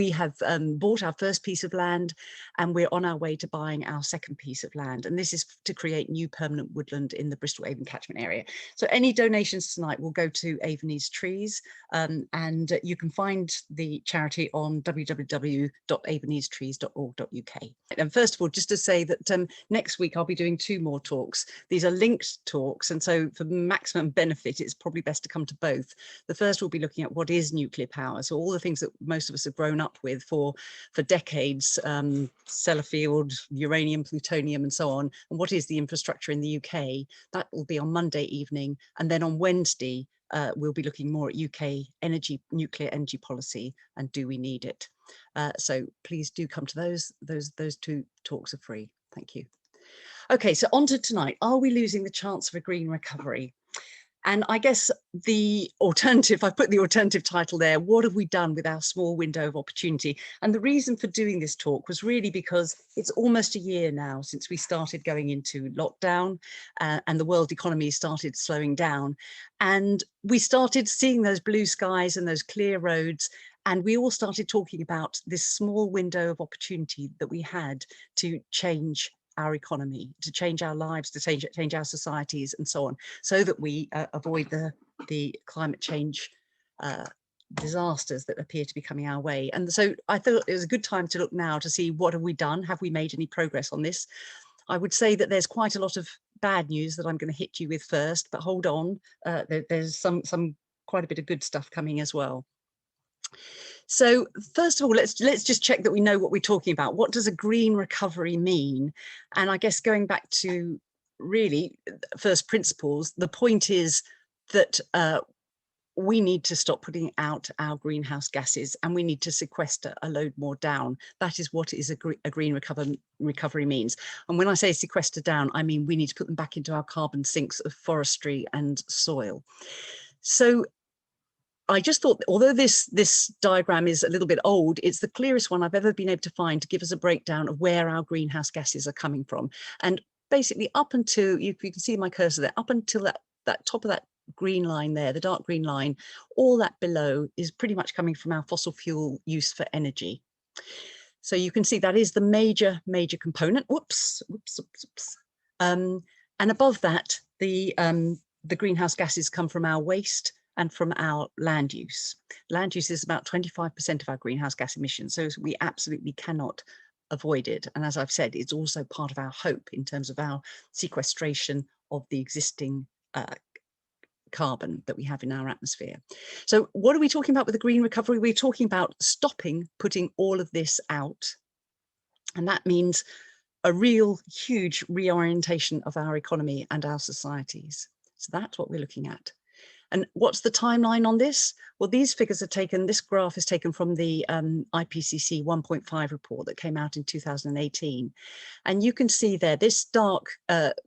We have bought our first piece of land and we're on our way to buying our second piece of land. And this is to create new permanent woodland in the Bristol Avon catchment area. So any donations tonight will go to Avon Needs Trees, and you can find the charity on www.avonneedstrees.org.uk. And first of all, just to say that next week I'll be doing 2 more talks. These are linked talks, and so for maximum benefit, it's probably best to come to both. The first will be looking at what is nuclear power, so all the things that most of us have grown up with for decades, Sellafield, uranium, plutonium, and so on, and what is the infrastructure in the UK. That will be on Monday evening, and then on Wednesday we'll be looking more at UK nuclear energy policy, and do we need it? So please do come to those 2 talks are free. Thank you. Okay, so on to tonight. Are we losing the chance of a green recovery? And I guess the alternative, I've put the alternative title there, what have we done with our small window of opportunity? And the reason for doing this talk was really because it's almost a year now since we started going into lockdown, and the world economy started slowing down. And we started seeing those blue skies and those clear roads. And we all started talking about this small window of opportunity that we had to change our economy, to change our lives, to change our societies and so on, so that we avoid the climate change disasters that appear to be coming our way. And so I thought it was a good time to look now to see what have we done, have we made any progress on this? I would say that there's quite a lot of bad news that I'm going to hit you with first, but hold on, there's some quite a bit of good stuff coming as well. So first of all, let's just check that we know what we're talking about. What does a green recovery mean? And I guess going back to really first principles, the point is that we need to stop putting out our greenhouse gases, and we need to sequester a load more down. That is what is a green recovery means. And when I say sequester down, I mean we need to put them back into our carbon sinks of forestry and soil. So I just thought, although this diagram is a little bit old, it's the clearest one I've ever been able to find to give us a breakdown of where our greenhouse gases are coming from. And basically up until, you can see my cursor there, up until that top of that green line there, the dark green line, all that below is pretty much coming from our fossil fuel use for energy. So you can see that is the major component. Whoops. And above that, the greenhouse gases come from our waste and from our land use. Land use is about 25% of our greenhouse gas emissions, so we absolutely cannot avoid it. And as I've said, it's also part of our hope in terms of our sequestration of the existing carbon that we have in our atmosphere. So what are we talking about with the green recovery? We're talking about stopping putting all of this out. And that means a real huge reorientation of our economy and our societies. So that's what we're looking at. And what's the timeline on this? Well, these figures are taken, this graph is taken from the IPCC 1.5 report that came out in 2018. And you can see there, this dark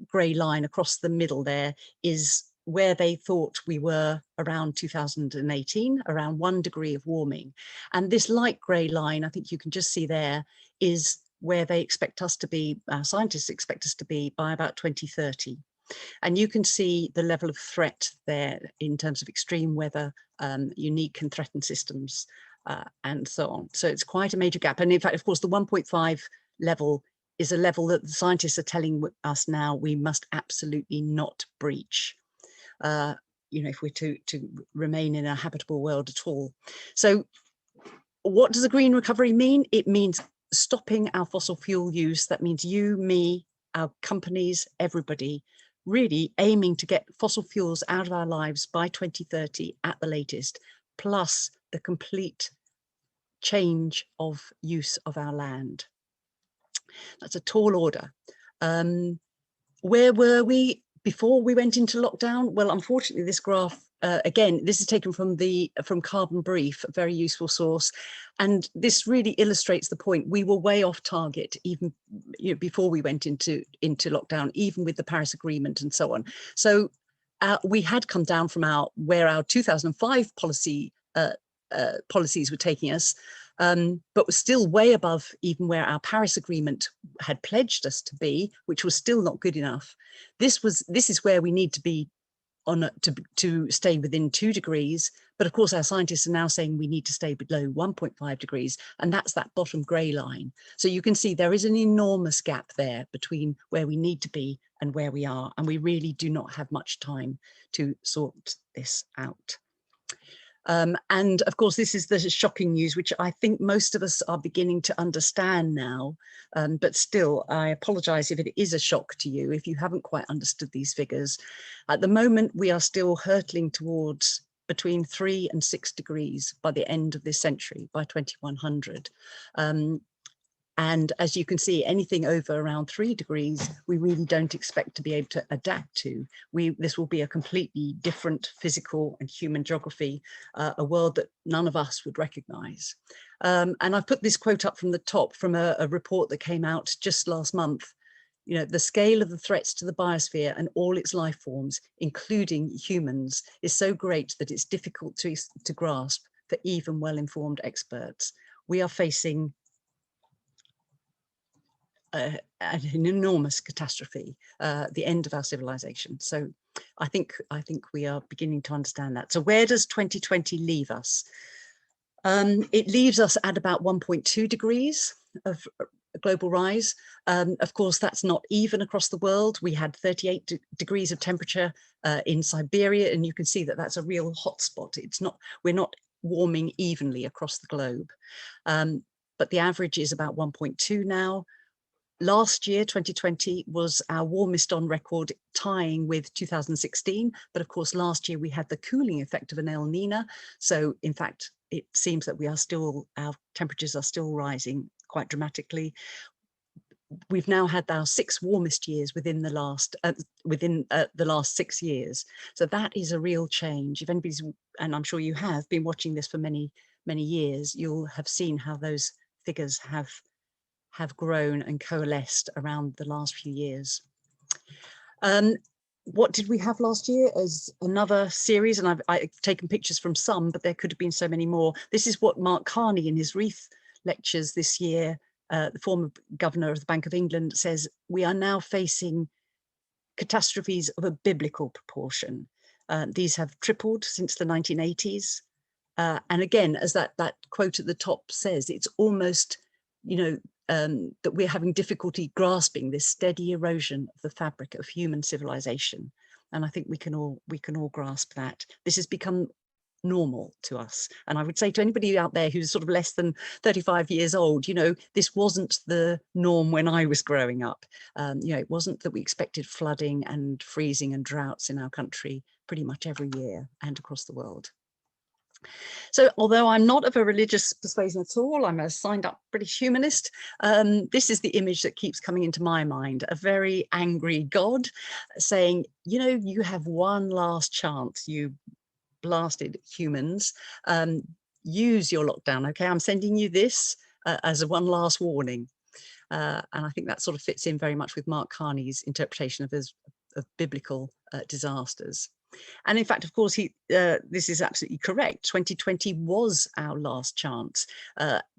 grey line across the middle there is where they thought we were around 2018, around 1 degree of warming. And this light grey line, I think you can just see there, is where they expect us to be, scientists expect us to be by about 2030. And you can see the level of threat there in terms of extreme weather, unique and threatened systems, and so on. So it's quite a major gap. And in fact, of course, the 1.5 level is a level that the scientists are telling us now we must absolutely not breach, you know, if we're to remain in a habitable world at all. So what does a green recovery mean? It means stopping our fossil fuel use. That means you, me, our companies, everybody, really aiming to get fossil fuels out of our lives by 2030 at the latest, plus the complete change of use of our land. That's a tall order. Where were we before we went into lockdown? Well, unfortunately, this graph, again, this is taken from Carbon Brief, a very useful source. And this really illustrates the point. We were way off target even before we went into lockdown, even with the Paris Agreement and so on. So we had come down from where our 2005 policies were taking us, but was still way above even where our Paris Agreement had pledged us to be, which was still not good enough. This is where we need to be to stay within 2 degrees. But of course, our scientists are now saying we need to stay below 1.5 degrees, and that's that bottom grey line. So you can see there is an enormous gap there between where we need to be and where we are, and we really do not have much time to sort this out. And of course, this is the shocking news, which I think most of us are beginning to understand now. But still, I apologise if it is a shock to you, if you haven't quite understood these figures. At the moment, we are still hurtling towards between 3 and 6 degrees by the end of this century, by 2100. And as you can see, anything over around 3 degrees, we really don't expect to be able to adapt to. This will be a completely different physical and human geography, a world that none of us would recognise. And I've put this quote up from the top from a report that came out just last month. You know, the scale of the threats to the biosphere and all its life forms, including humans, is so great that it's difficult to grasp for even well-informed experts. We are facing an enormous catastrophe, the end of our civilization. So I think we are beginning to understand that. So where does 2020 leave us? It leaves us at about 1.2 degrees of global rise. Of course, that's not even across the world. We had 38 degrees of temperature in Siberia, and you can see that that's a real hotspot. We're not warming evenly across the globe. But the average is about 1.2 now. Last year, 2020, was our warmest on record, tying with 2016. But of course, last year we had the cooling effect of an El Niño. So in fact, it seems that our temperatures are still rising quite dramatically. We've now had our 6 warmest years within the last 6 years. So that is a real change. If anybody's, and I'm sure you have been watching this for many, many years, you'll have seen how those figures have grown and coalesced around the last few years. What did we have last year as another series? And I've taken pictures from some, but there could have been so many more. This is what Mark Carney in his Reith lectures this year, the former governor of the Bank of England, says we are now facing catastrophes of a biblical proportion. These have tripled since the 1980s. And again, as that quote at the top says, it's almost, you know, that we're having difficulty grasping this steady erosion of the fabric of human civilization. And I think we can all grasp that. This has become normal to us. And I would say to anybody out there who's sort of less than 35 years old, you know, this wasn't the norm when I was growing up. You know, it wasn't that we expected flooding and freezing and droughts in our country pretty much every year and across the world. So although I'm not of a religious persuasion at all, I'm a signed up British humanist, this is the image that keeps coming into my mind, a very angry God saying, you know, you have one last chance, you blasted humans, use your lockdown, okay? I'm sending you this as a one last warning. And I think that sort of fits in very much with Mark Carney's interpretation of biblical disasters. And in fact, of course, this is absolutely correct. 2020 was our last chance.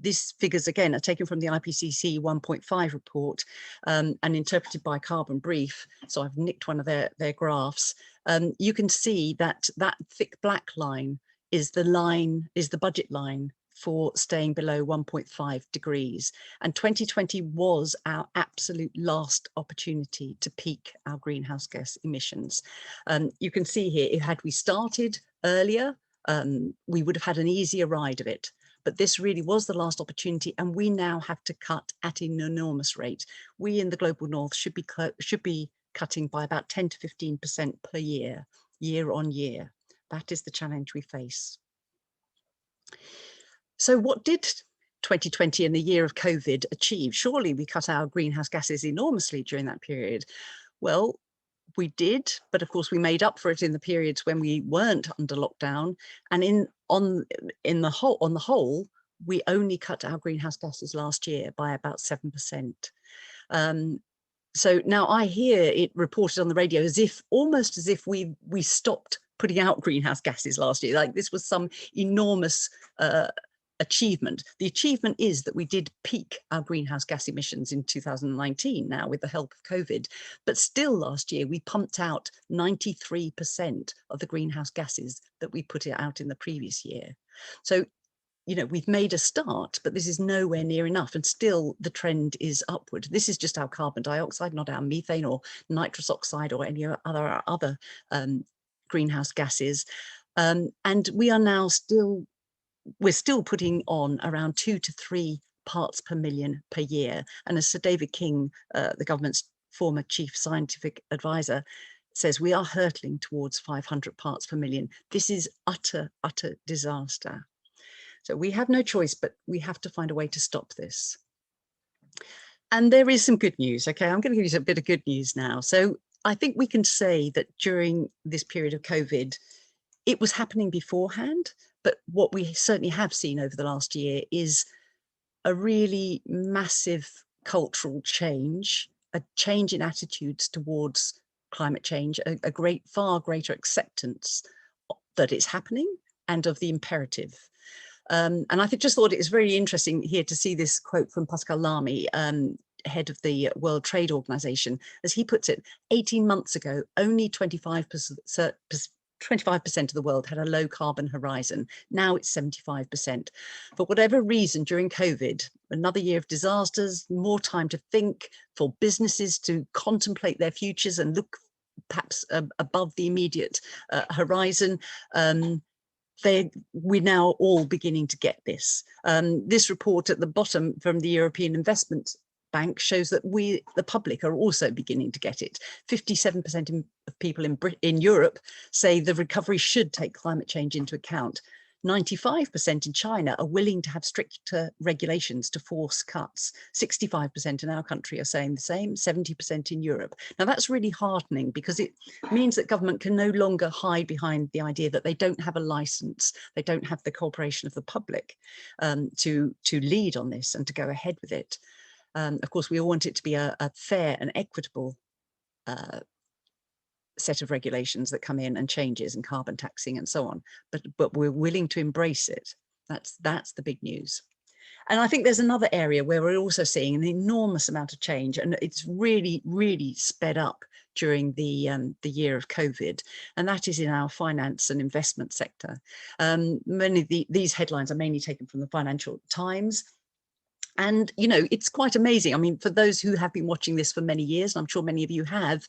These figures, again, are taken from the IPCC 1.5 report and interpreted by Carbon Brief. So I've nicked one of their graphs. You can see that thick black line is the budget line for staying below 1.5 degrees. And 2020 was our absolute last opportunity to peak our greenhouse gas emissions. You can see here, had we started earlier, we would have had an easier ride of it. But this really was the last opportunity, and we now have to cut at an enormous rate. We in the global north should be cutting by about 10 to 15% per year, year on year. That is the challenge we face. So what did 2020 and the year of COVID achieve? Surely we cut our greenhouse gases enormously during that period. Well, we did, but of course we made up for it in the periods when we weren't under lockdown. And on the whole, we only cut our greenhouse gases last year by about 7%. So now I hear it reported on the radio almost as if we stopped putting out greenhouse gases last year, like this was some enormous achievement. The achievement is that we did peak our greenhouse gas emissions in 2019 now with the help of COVID, but still last year we pumped out 93% of the greenhouse gases that we put out in the previous year. So, you know, we've made a start, but this is nowhere near enough, and still the trend is upward. This is just our carbon dioxide, not our methane or nitrous oxide or any other greenhouse gases. And we are now we're still putting on around 2 to 3 parts per million per year. And as Sir David King, the government's former chief scientific advisor, says, we are hurtling towards 500 parts per million. This is utter disaster. So we have no choice, but we have to find a way to stop this. And there is some good news. Okay, I'm going to give you a bit of good news now. So I think we can say that during this period of COVID, it was happening beforehand, but what we certainly have seen over the last year is a really massive cultural change, a change in attitudes towards climate change, a far greater acceptance that it's happening and of the imperative. And I just thought it was very interesting here to see this quote from Pascal Lamy, head of the World Trade Organization. As he puts it, 18 months ago, only 25% of the world had a low carbon horizon. Now it's 75%. For whatever reason, during COVID, another year of disasters, more time to think, for businesses to contemplate their futures and look perhaps above the immediate horizon, we're now all beginning to get this. This report at the bottom from the European Investment Bank shows that the public, are also beginning to get it. 57% of people in Europe say the recovery should take climate change into account. 95% in China are willing to have stricter regulations to force cuts. 65% in our country are saying the same, 70% in Europe. Now that's really heartening, because it means that government can no longer hide behind the idea that they don't have a license, they don't have the cooperation of the public to lead on this and to go ahead with it. Of course, we all want it to be a fair and equitable set of regulations that come in and changes, and carbon taxing and so on, but we're willing to embrace it. That's the big news. And I think there's another area where we're also seeing an enormous amount of change, and it's really sped up during the year of COVID, and that is in our finance and investment sector. Many of these headlines are mainly taken from the Financial Times. And, you know, it's quite amazing. I mean, for those who have been watching this for many years, and I'm sure many of you have,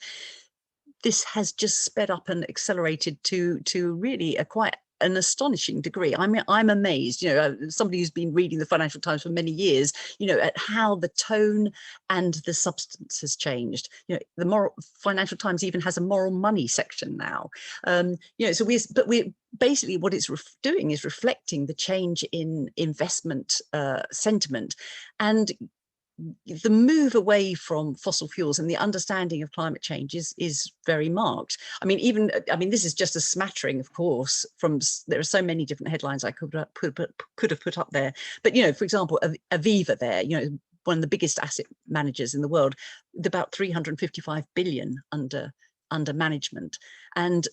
this has just sped up and accelerated to really quite an astonishing degree. I mean, I'm amazed, you know, somebody who's been reading the Financial Times for many years, you know, at how the tone and the substance has changed. You know, the Financial Times even has a moral money section now. You know, so we're basically, what it's doing is reflecting the change in investment sentiment, and the move away from fossil fuels and the understanding of climate change is very marked. I mean, this is just a smattering, of course, there are so many different headlines I could have put up there. But, you know, for example, Aviva there, you know, one of the biggest asset managers in the world, with about 355 billion under management. And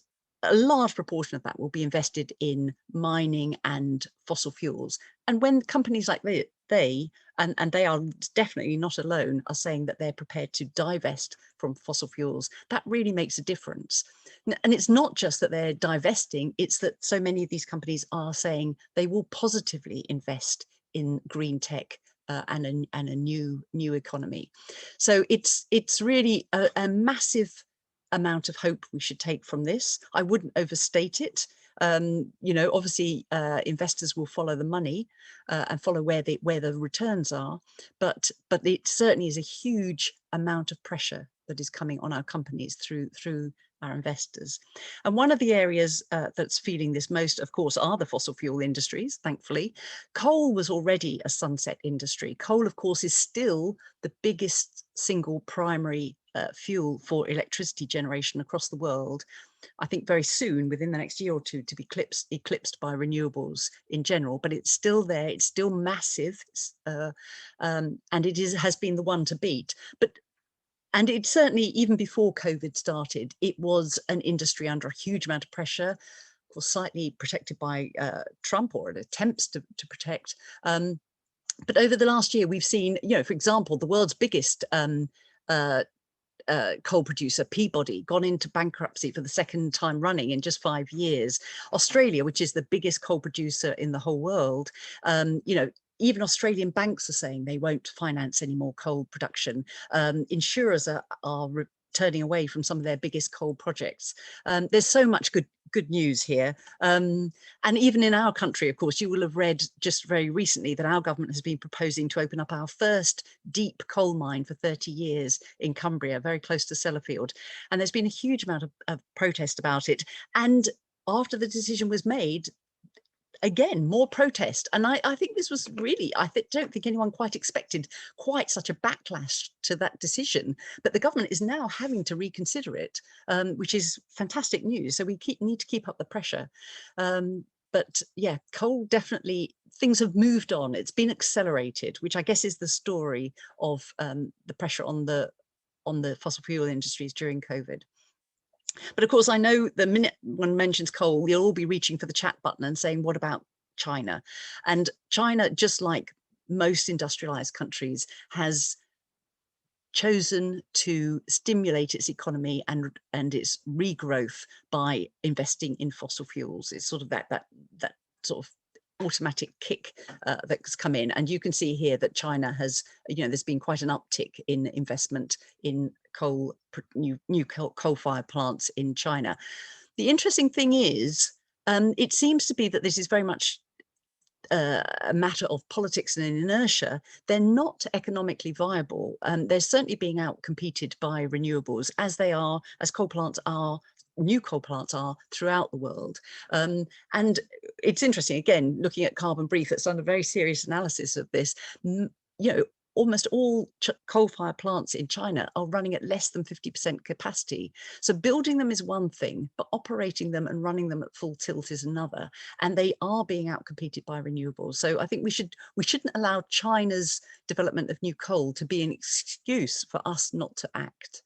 a large proportion of that will be invested in mining and fossil fuels. And when companies like and they are definitely not alone, are saying that they're prepared to divest from fossil fuels, that really makes a difference. And it's not just that they're divesting, it's that so many of these companies are saying they will positively invest in green tech and a new economy. So it's really a massive amount of hope we should take from this. I wouldn't overstate it. You know, obviously investors will follow the money and follow where the returns are, but it certainly is a huge amount of pressure that is coming on our companies through our investors. And one of the areas that's feeling this most, of course, are the fossil fuel industries, thankfully. Coal was already a sunset industry. Coal, of course, is still the biggest single primary fuel for electricity generation across the world. I think very soon, within the next year or two, to be eclipsed by renewables in general, but it's still there, it's still massive, and it has been the one to beat. And it certainly, even before COVID started, it was an industry under a huge amount of pressure. course, slightly protected by Trump, or it attempts to protect. But over the last year, we've seen, for example, the world's biggest coal producer, Peabody, gone into bankruptcy for the second time running in just 5 years. Australia, which is the biggest coal producer in the whole world, even Australian banks are saying they won't finance any more coal production. Insurers are turning away from some of their biggest coal projects. There's so much good news here. And even in our country, of course, you will have read just very recently that our government has been proposing to open up our first deep coal mine for 30 years in Cumbria, very close to Sellafield. And there's been a huge amount of protest about it. And after the decision was made, again, more protest. And I think this was really, don't think anyone quite expected quite such a backlash to that decision. But the government is now having to reconsider it, which is fantastic news. So we need to keep up the pressure. But yeah, coal, definitely, things have moved on. It's been accelerated, which I guess is the story of the pressure on the fossil fuel industries during COVID. But of course, I know the minute one mentions coal, you'll all be reaching for the chat button and saying, what about China? And China, just like most industrialized countries, has chosen to stimulate its economy and its regrowth by investing in fossil fuels. It's sort of that sort of automatic kick that's come in. And you can see here that China has, there's been quite an uptick in investment in new coal-fired plants in China. The interesting thing is, it seems to be that this is very much a matter of politics and inertia. They're not economically viable. They're certainly being outcompeted by renewables, as coal plants are. New coal plants are throughout the world. And it's interesting, again, looking at Carbon Brief, that's done a very serious analysis of this. Almost all coal-fired plants in China are running at less than 50% capacity. So building them is one thing, but operating them and running them at full tilt is another. And they are being outcompeted by renewables. So I think we shouldn't allow China's development of new coal to be an excuse for us not to act.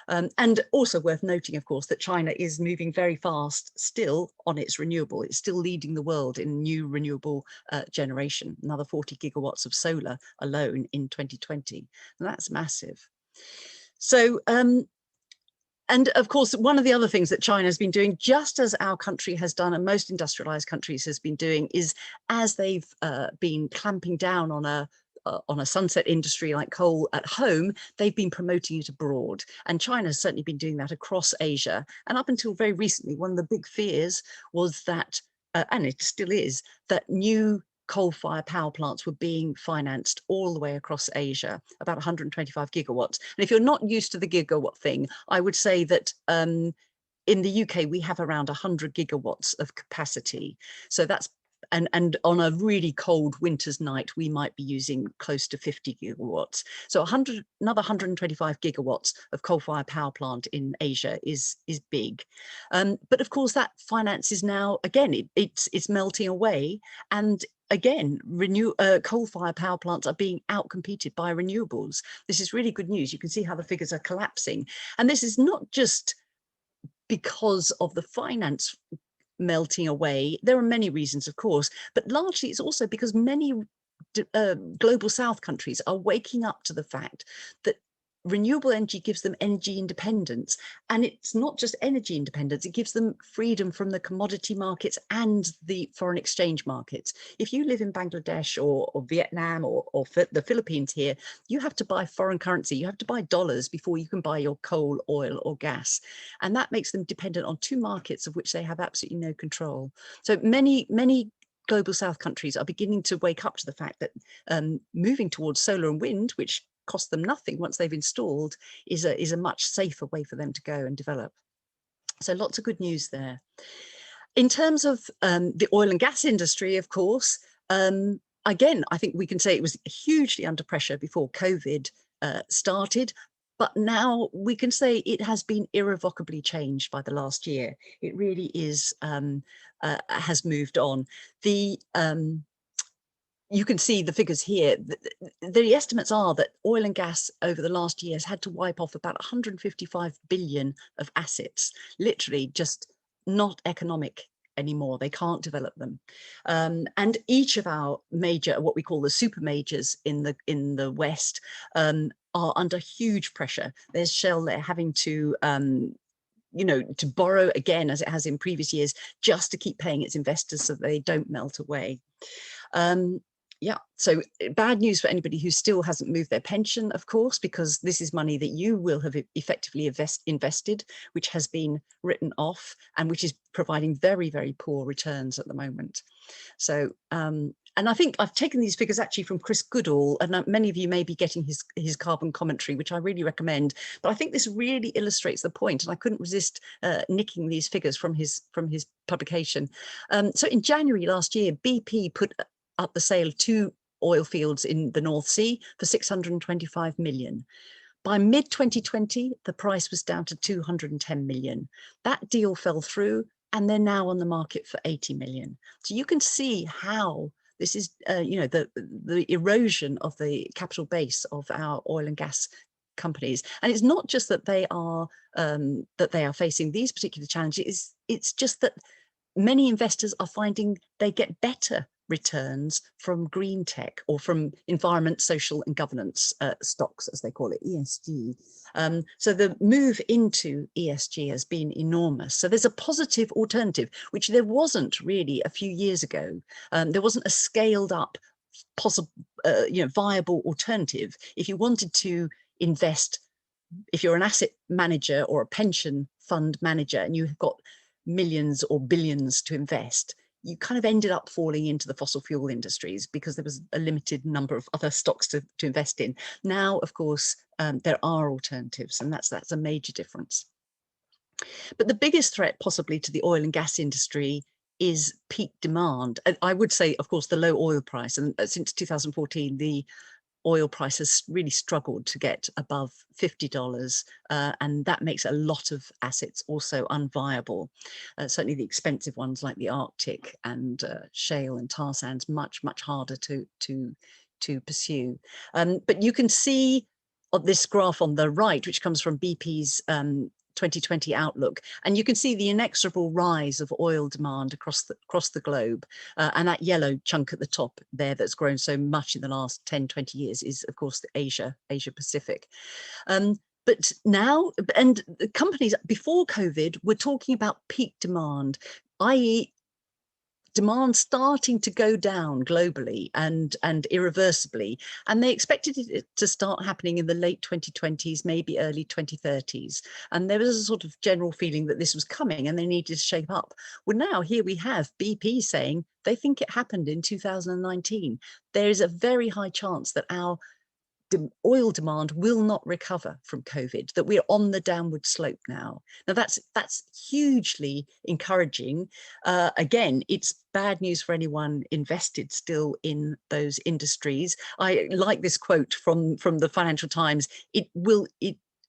And also worth noting, of course, that China is moving very fast still on its renewable. It's still leading the world in new renewable generation, another 40 gigawatts of solar alone in 2020. And that's massive. So, and of course, one of the other things that China has been doing, just as our country has done and most industrialized countries has been doing, is as they've been clamping down on a sunset industry like coal at home, they've been promoting it abroad. And China has certainly been doing that across Asia. And up until very recently, one of the big fears was that, and it still is, that new coal-fired power plants were being financed all the way across Asia, about 125 gigawatts. And if you're not used to the gigawatt thing, I would say that in the UK, we have around 100 gigawatts of capacity. So that's and on a really cold winter's night, we might be using close to 50 gigawatts. So another 125 gigawatts of coal-fired power plant in Asia is big. But of course, that finance is now, again, it's melting away. And again, coal-fired power plants are being outcompeted by renewables. This is really good news. You can see how the figures are collapsing. And this is not just because of the finance melting away. There are many reasons, of course, but largely it's also because many global South countries are waking up to the fact that renewable energy gives them energy independence. And it's not just energy independence, it gives them freedom from the commodity markets and the foreign exchange markets. If you live in Bangladesh or Vietnam or the Philippines here, you have to buy foreign currency, you have to buy dollars before you can buy your coal, oil or gas. And that makes them dependent on two markets of which they have absolutely no control. So many global South countries are beginning to wake up to the fact that moving towards solar and wind, which cost them nothing once they've installed, is a much safer way for them to go and develop. So lots of good news there. In terms of the oil and gas industry, of course, again, I think we can say it was hugely under pressure before COVID started, but now we can say it has been irrevocably changed by the last year. It really is has moved on. You can see the figures here. The estimates are that oil and gas over the last year has had to wipe off about 155 billion of assets, literally just not economic anymore. They can't develop them. And each of our major, what we call the super majors in the West, are under huge pressure. There's Shell, they're having to to borrow again, as it has in previous years, just to keep paying its investors so they don't melt away. Yeah, so bad news for anybody who still hasn't moved their pension, of course, because this is money that you will have effectively invested, which has been written off and which is providing very, very poor returns at the moment. So, and I think I've taken these figures actually from Chris Goodall, and many of you may be getting his carbon commentary, which I really recommend. But I think this really illustrates the point, and I couldn't resist nicking these figures from his publication. So in January last year, BP put up the sale of 2 oil fields in the North Sea for 625 million. By mid-2020, the price was down to 210 million. That deal fell through, and they're now on the market for 80 million. So you can see how this is, the erosion of the capital base of our oil and gas companies. And it's not just that they are facing these particular challenges. It's just that many investors are finding they get better returns from green tech, or from environment, social and governance stocks, as they call it, ESG. So the move into ESG has been enormous. So there's a positive alternative, which there wasn't really a few years ago. There wasn't a scaled up possible, viable alternative. If you wanted to invest, if you're an asset manager or a pension fund manager and you've got millions or billions to invest, you kind of ended up falling into the fossil fuel industries because there was a limited number of other stocks to invest in. Now, of course, there are alternatives, and that's a major difference. But the biggest threat possibly to the oil and gas industry is peak demand. I would say, of course, the low oil price. And since 2014, the oil price has really struggled to get above $50, and that makes a lot of assets also unviable. Certainly the expensive ones like the Arctic and shale and tar sands, much harder to pursue. But you can see on this graph on the right, which comes from BP's 2020 outlook, and you can see the inexorable rise of oil demand across the globe, and that yellow chunk at the top there that's grown so much in the last 10-20 years is, of course, the Asia Pacific. But now, and the companies before COVID were talking about peak demand, i.e. demand starting to go down globally and irreversibly, and they expected it to start happening in the late 2020s, maybe early 2030s. And there was a sort of general feeling that this was coming and they needed to shape up. Well, now here we have BP saying they think it happened in 2019. There is a very high chance that our oil demand will not recover from COVID, that we're on the downward slope now. Now that's hugely encouraging. Again, it's bad news for anyone invested still in those industries. I like this quote from the Financial Times.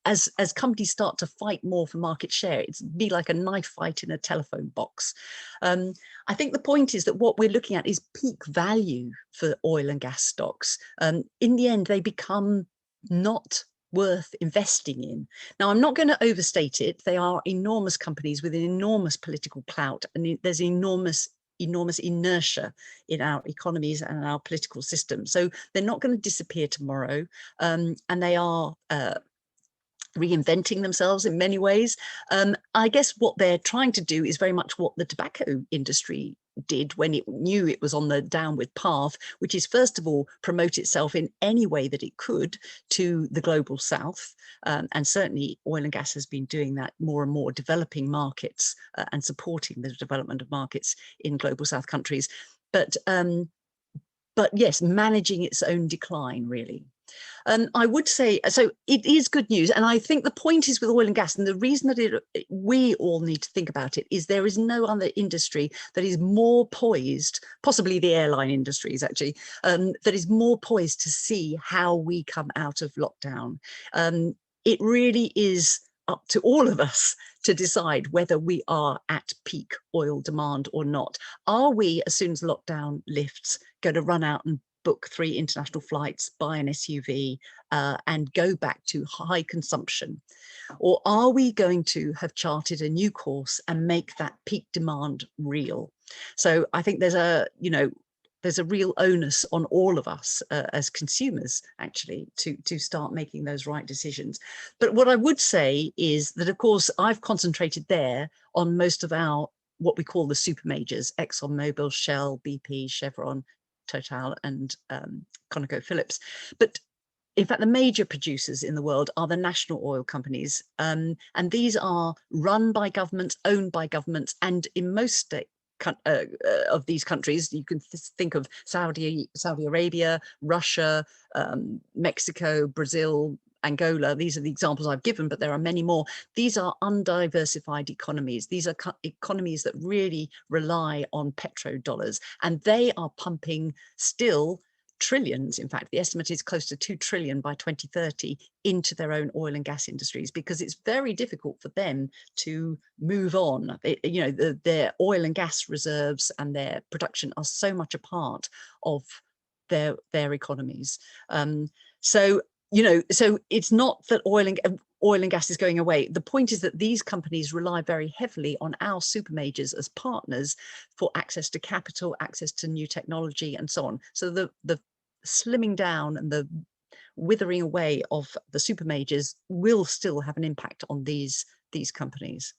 As companies start to fight more for market share, it's be like a knife fight in a telephone box. I think the point is that what we're looking at is peak value for oil and gas stocks. In the end, they become not worth investing in. Now, I'm not going to overstate it. They are enormous companies with an enormous political clout, and there's enormous inertia in our economies and our political system. So they're not going to disappear tomorrow, and they are reinventing themselves in many ways. I guess what they're trying to do is very much what the tobacco industry did when it knew it was on the downward path, which is first of all promote itself in any way that it could to the global south, and certainly oil and gas has been doing that more and more, developing markets and supporting the development of markets in global south countries, but yes, managing its own decline really. I would say, so it is good news. And I think the point is with oil and gas, and the reason that we all need to think about it is there is no other industry that is more poised, possibly the airline industries actually, that is more poised to see how we come out of lockdown. It really is up to all of us to decide whether we are at peak oil demand or not. Are we, as soon as lockdown lifts, going to run out and book 3 international flights, buy an SUV, and go back to high consumption? Or are we going to have charted a new course and make that peak demand real? So I think there's a, there's a real onus on all of us as consumers, actually, to start making those right decisions. But what I would say is that, of course, I've concentrated there on most of our, what we call the super majors: ExxonMobil, Shell, BP, Chevron, Total, and ConocoPhillips. But in fact, the major producers in the world are the national oil companies. And these are run by governments, owned by governments, and in most of these countries, you can think of Saudi Arabia, Russia, Mexico, Brazil, Angola. These are the examples I've given, but there are many more. These are undiversified economies. These are economies that really rely on petrodollars, and they are pumping still trillions. In fact, the estimate is close to 2 trillion by 2030 into their own oil and gas industries, because it's very difficult for them to move on. Their oil and gas reserves and their production are so much a part of their economies. So it's not that oil and gas is going away. The point is that these companies rely very heavily on our super majors as partners for access to capital, access to new technology, and so on. So the slimming down and the withering away of the super majors will still have an impact on these companies.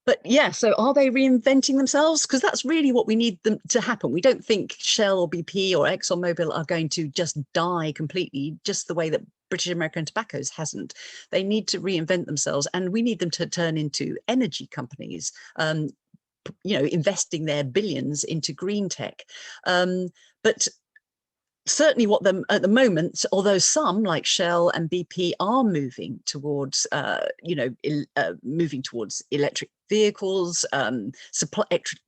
But yeah, so are they reinventing themselves? Because that's really what we need them to happen. We don't think Shell or BP or ExxonMobil are going to just die completely, just the way that British American Tobacco's hasn't. They need to reinvent themselves, and we need them to turn into energy companies, investing their billions into green tech. But certainly what them at the moment, although some like Shell and BP are moving towards, moving towards electric vehicles,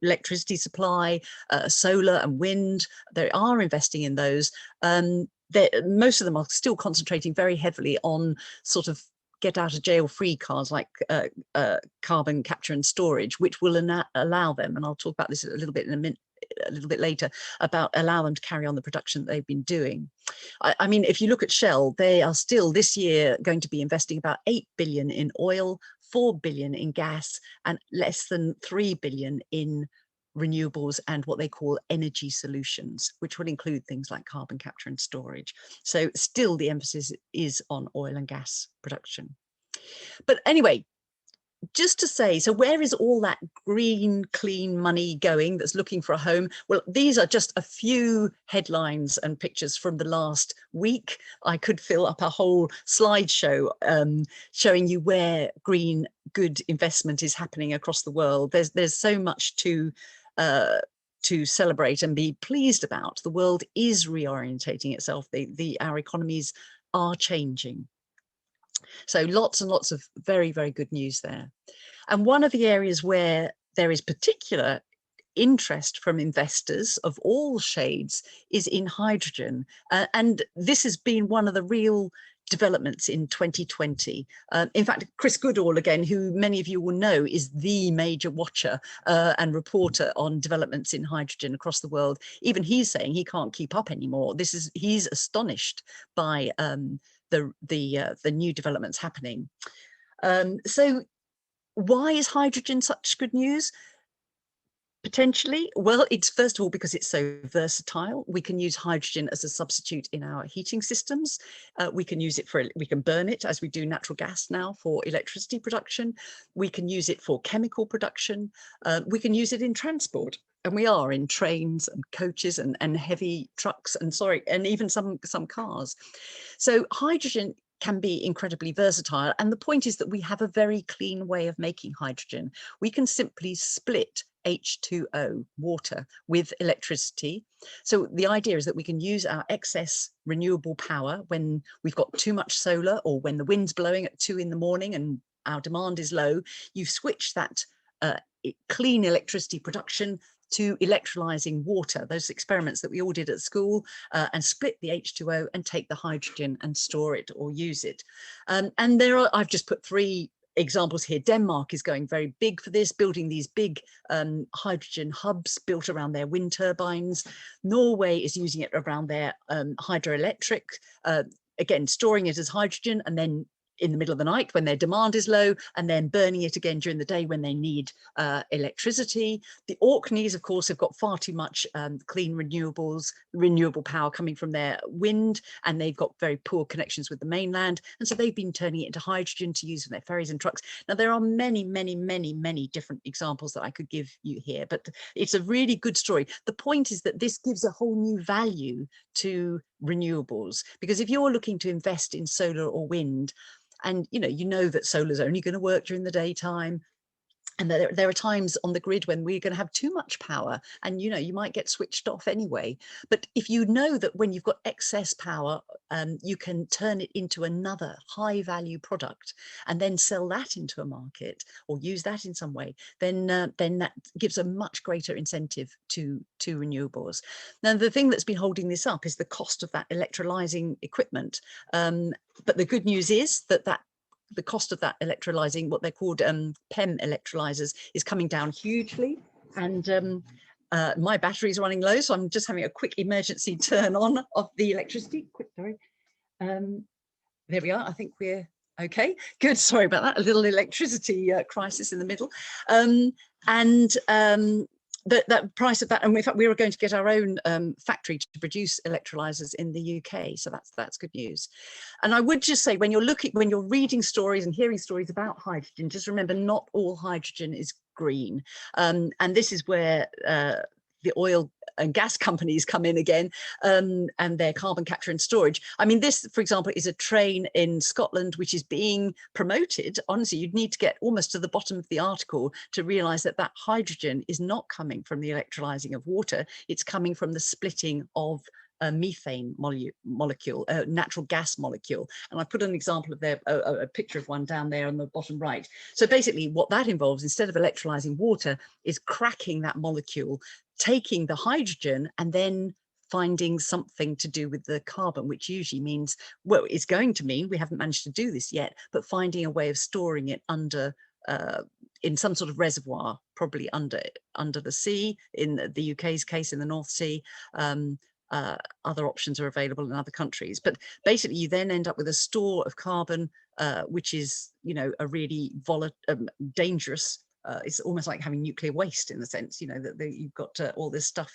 electricity supply, solar and wind, they are investing in those. Most of them are still concentrating very heavily on sort of get out of jail free cars like carbon capture and storage, which will allow them, and I'll talk about this a little bit in a minute, a little bit later, about allow them to carry on the production that they've been doing. I mean, if you look at Shell, they are still this year going to be investing about 8 billion in oil, 4 billion in gas, and less than 3 billion in renewables and what they call energy solutions, which will include things like carbon capture and storage. So still the emphasis is on oil and gas production. But anyway, just to say, so where is all that green, clean money going that's looking for a home? Well, these are just a few headlines and pictures from the last week. I could fill up a whole slideshow showing you where green, good investment is happening across the world. There's so much to celebrate and be pleased about. The world is reorientating itself. Our economies are changing. So lots and lots of very, very good news there. And one of the areas where there is particular interest from investors of all shades is in hydrogen. And this has been one of the real developments in 2020. In fact, Chris Goodall, again, who many of you will know is the major watcher and reporter on developments in hydrogen across the world, even he's saying he can't keep up anymore. He's astonished by the new developments happening. So why is hydrogen such good news? Potentially, well, it's first of all because it's so versatile. We can use hydrogen as a substitute in our heating systems. We can use it we can burn it as we do natural gas now for electricity production. We can use it for chemical production. We can use it in transport. And we are in trains and coaches and heavy trucks and even some cars. So hydrogen can be incredibly versatile. And the point is that we have a very clean way of making hydrogen. We can simply split H2O, water, with electricity. So the idea is that we can use our excess renewable power when we've got too much solar or when the wind's blowing at 2 in the morning and our demand is low. You switch that clean electricity production to electrolyzing water, those experiments that we all did at school, and split the H2O and take the hydrogen and store it or use it. And I've just put 3 examples here. Denmark is going very big for this, building these big hydrogen hubs built around their wind turbines. Norway is using it around their hydroelectric, again, storing it as hydrogen and then in the middle of the night when their demand is low, and then burning it again during the day when they need electricity. The Orkneys, of course, have got far too much clean renewable power coming from their wind, and they've got very poor connections with the mainland. And so they've been turning it into hydrogen to use in their ferries and trucks. Now, there are many, many, many, many different examples that I could give you here, but it's a really good story. The point is that this gives a whole new value to renewables, because if you're looking to invest in solar or wind, and you know that solar is only going to work during the daytime, and there are times on the grid when we're going to have too much power, and you might get switched off anyway. But if you know that when you've got excess power, you can turn it into another high value product and then sell that into a market or use that in some way, then that gives a much greater incentive to renewables. Now, the thing that's been holding this up is the cost of that electrolyzing equipment. But the good news is that the cost of that electrolyzing, what they're called PEM electrolyzers, is coming down hugely. And my battery is running low, so I'm just having a quick emergency turn on of the electricity. Sorry. There we are. I think we're okay. Good. Sorry about that. A little electricity crisis in the middle. That price of that, and in fact we were going to get our own factory to produce electrolyzers in the UK, so that's good news. And I would just say, when you're reading stories and hearing stories about hydrogen, just remember not all hydrogen is green, and this is where the oil and gas companies come in again, and their carbon capture and storage. I mean, this, for example, is a train in Scotland which is being promoted. Honestly, you'd need to get almost to the bottom of the article to realise that hydrogen is not coming from the electrolyzing of water, it's coming from the splitting of a methane molecule, a natural gas molecule. And I put an example of a picture of one down there on the bottom right. So basically what that involves, instead of electrolyzing water, is cracking that molecule, taking the hydrogen and then finding something to do with the carbon, which usually means, well, it's going to mean, we haven't managed to do this yet, but finding a way of storing it under in some sort of reservoir, probably under the sea, in the UK's case in the North Sea. Other options are available in other countries, but basically you then end up with a store of carbon, which is, a really dangerous. It's almost like having nuclear waste, in the sense, that you've got all this stuff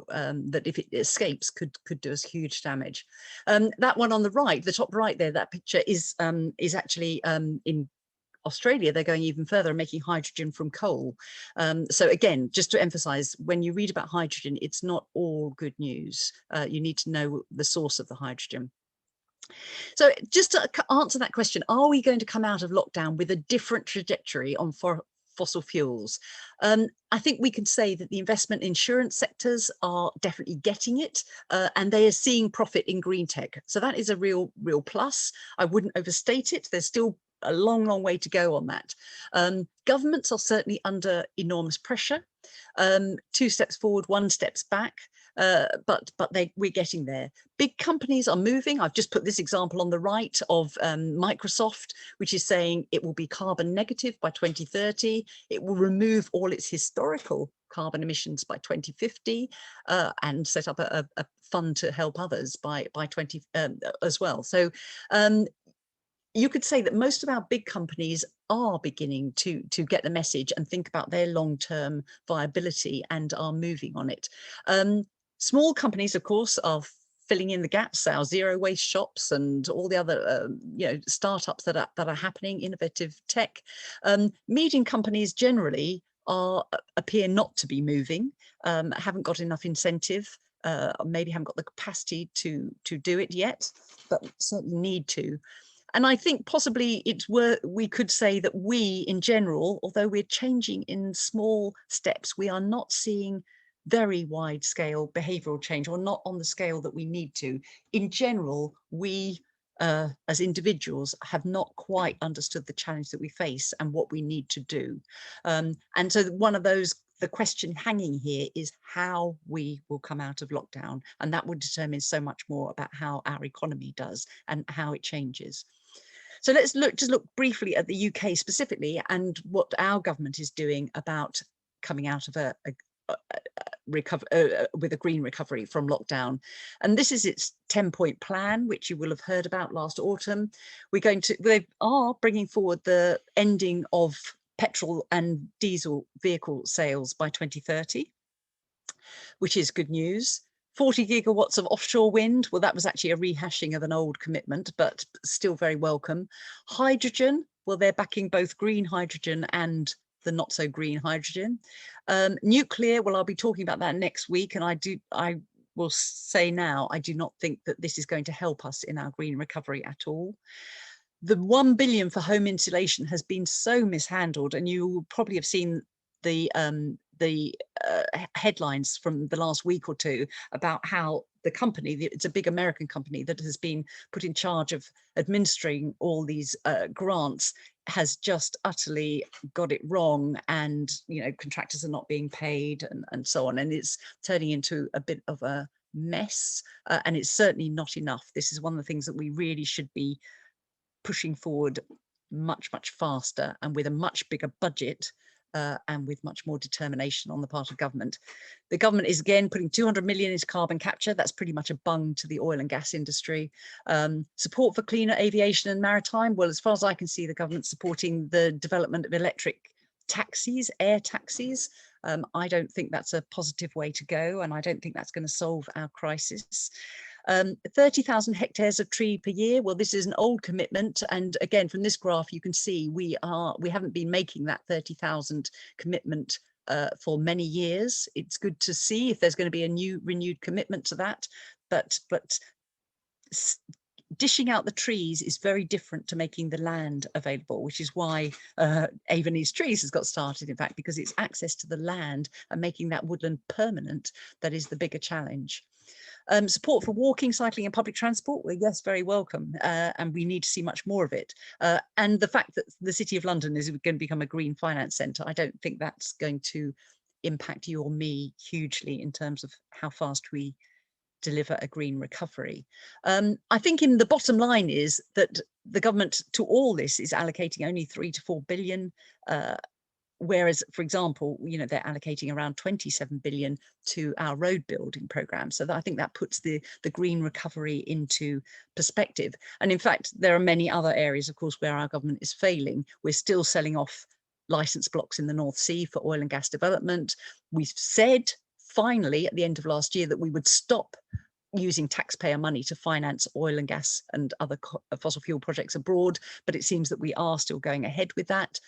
that if it escapes could do us huge damage. That one on the right, the top right there, that picture is actually in Australia. They're going even further and making hydrogen from coal. So again, just to emphasize, when you read about hydrogen, it's not all good news. You need to know the source of the hydrogen. So just to answer that question, are we going to come out of lockdown with a different trajectory on fossil fuels? I think we can say that the investment insurance sectors are definitely getting it, and they are seeing profit in green tech. So that is a real plus. I wouldn't overstate it. There's still a long way to go on that. Governments are certainly under enormous pressure. 2 steps forward, 1 step back, but we're getting there. Big companies are moving. I've just put this example on the right of Microsoft, which is saying it will be carbon negative by 2030. It will remove all its historical carbon emissions by 2050, and set up a fund to help others by 20 as well. So you could say that most of our big companies are beginning to get the message and think about their long-term viability and are moving on it. Small companies, of course, are filling in the gaps, our zero waste shops and all the other startups that are happening, innovative tech. Medium companies generally appear not to be moving, haven't got enough incentive, maybe haven't got the capacity to do it yet, but certainly need to. And I think possibly we could say that we, in general, although we're changing in small steps, we are not seeing very wide scale behavioural change, or not on the scale that we need to. In general, we as individuals have not quite understood the challenge that we face and what we need to do. And so one of those, the question hanging here is how we will come out of lockdown, and that will determine so much more about how our economy does and how it changes. So let's just look briefly at the UK specifically and what our government is doing about coming out of with a green recovery from lockdown. And this is its 10-point plan, which you will have heard about last autumn. They are bringing forward the ending of petrol and diesel vehicle sales by 2030, which is good news. 40 gigawatts of offshore wind. Well, that was actually a rehashing of an old commitment, but still very welcome. Hydrogen, well, they're backing both green hydrogen and the not so green hydrogen. Nuclear, well, I'll be talking about that next week. And I will say now, I do not think that this is going to help us in our green recovery at all. The 1 billion for home insulation has been so mishandled, and you will probably have seen the headlines from the last week or two about how the company, it's a big American company that has been put in charge of administering all these grants, has just utterly got it wrong, and contractors are not being paid and so on, and it's turning into a bit of a mess, and it's certainly not enough. This is one of the things that we really should be pushing forward much faster, and with a much bigger budget, and with much more determination on the part of government. The government is again putting 200 million into carbon capture. That's pretty much a bung to the oil and gas industry. Support for cleaner aviation and maritime. Well, as far as I can see, the government's supporting the development of electric taxis, air taxis. I don't think that's a positive way to go, and I don't think that's going to solve our crisis. 30,000 hectares of tree per year. Well, this is an old commitment, and again from this graph you can see we haven't been making that 30,000 commitment for many years. It's good to see if there's going to be a new renewed commitment to that, but dishing out the trees is very different to making the land available, which is why Avon Needs Trees has got started, in fact, because it's access to the land and making that woodland permanent that is the bigger challenge. Support for walking, cycling and public transport, well, yes, very welcome, and we need to see much more of it. And the fact that the City of London is going to become a green finance centre, I don't think that's going to impact you or me hugely in terms of how fast we deliver a green recovery. I think in the bottom line is that the government to all this is allocating only 3 to 4 billion, whereas, for example, they're allocating around 27 billion to our road building program. So I think that puts the green recovery into perspective. And in fact, there are many other areas, of course, where our government is failing. We're still selling off licence blocks in the North Sea for oil and gas development. We've said finally at the end of last year that we would stop using taxpayer money to finance oil and gas and other fossil fuel projects abroad, but it seems that we are still going ahead with that.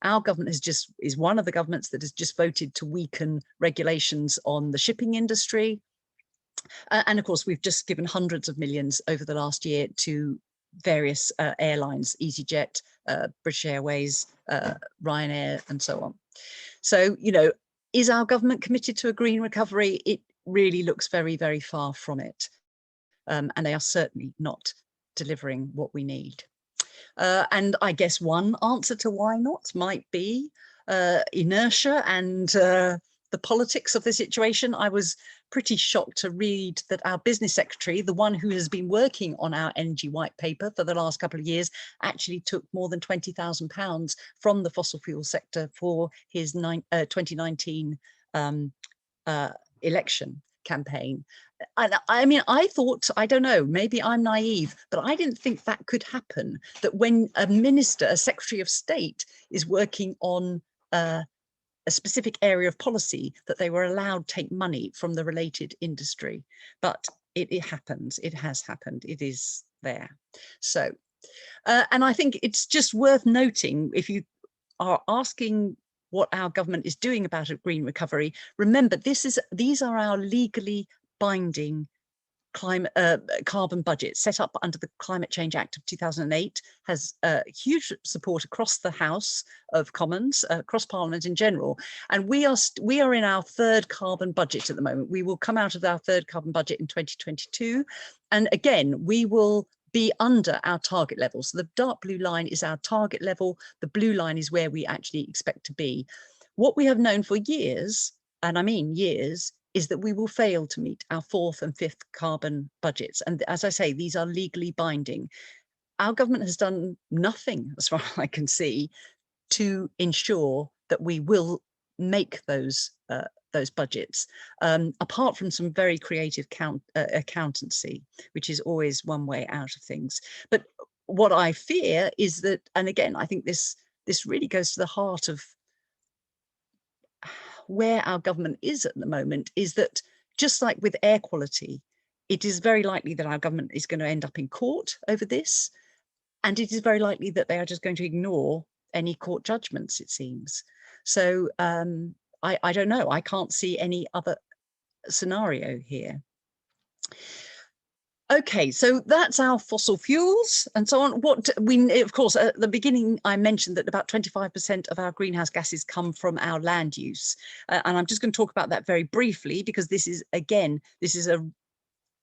Our government is one of the governments that has just voted to weaken regulations on the shipping industry. And of course, we've just given hundreds of millions over the last year to various airlines, EasyJet, British Airways, Ryanair, and so on. So, is our government committed to a green recovery? It really looks very, very far from it. And they are certainly not delivering what we need. And I guess one answer to why not might be inertia and the politics of the situation. I was pretty shocked to read that our business secretary, the one who has been working on our energy white paper for the last couple of years, actually took more than £20,000 from the fossil fuel sector for his 2019 election campaign. I mean, I thought, I don't know, maybe I'm naive, but I didn't think that could happen, that when a minister, a secretary of state is working on a specific area of policy, that they were allowed to take money from the related industry. But it happens, it has happened, it is there. So, and I think it's just worth noting, if you are asking what our government is doing about a green recovery, remember these are our legally binding carbon budget set up under the Climate Change Act of 2008, has huge support across the House of Commons, across Parliament in general. And we are in our third carbon budget at the moment. We will come out of our third carbon budget in 2022. And again, we will be under our target level. So the dark blue line is our target level. The blue line is where we actually expect to be. What we have known for years, and I mean years, is that we will fail to meet our fourth and fifth carbon budgets. And as I say, these are legally binding. our government has done nothing, as far as I can see, to ensure that we will make those budgets, apart from some very creative accountancy, which is always one way out of things. But what I fear is that, and again, I think this really goes to the heart of where our government is at the moment, is that just like with air quality, it is very likely that our government is going to end up in court over this. And it is very likely that they are just going to ignore any court judgments, it seems. So I don't know. I can't see any other scenario here. Okay, so that's our fossil fuels and so on. What we, of course, at the beginning, I mentioned that about 25% of our greenhouse gases come from our land use. And I'm just going to talk about that very briefly, because this is, again, this is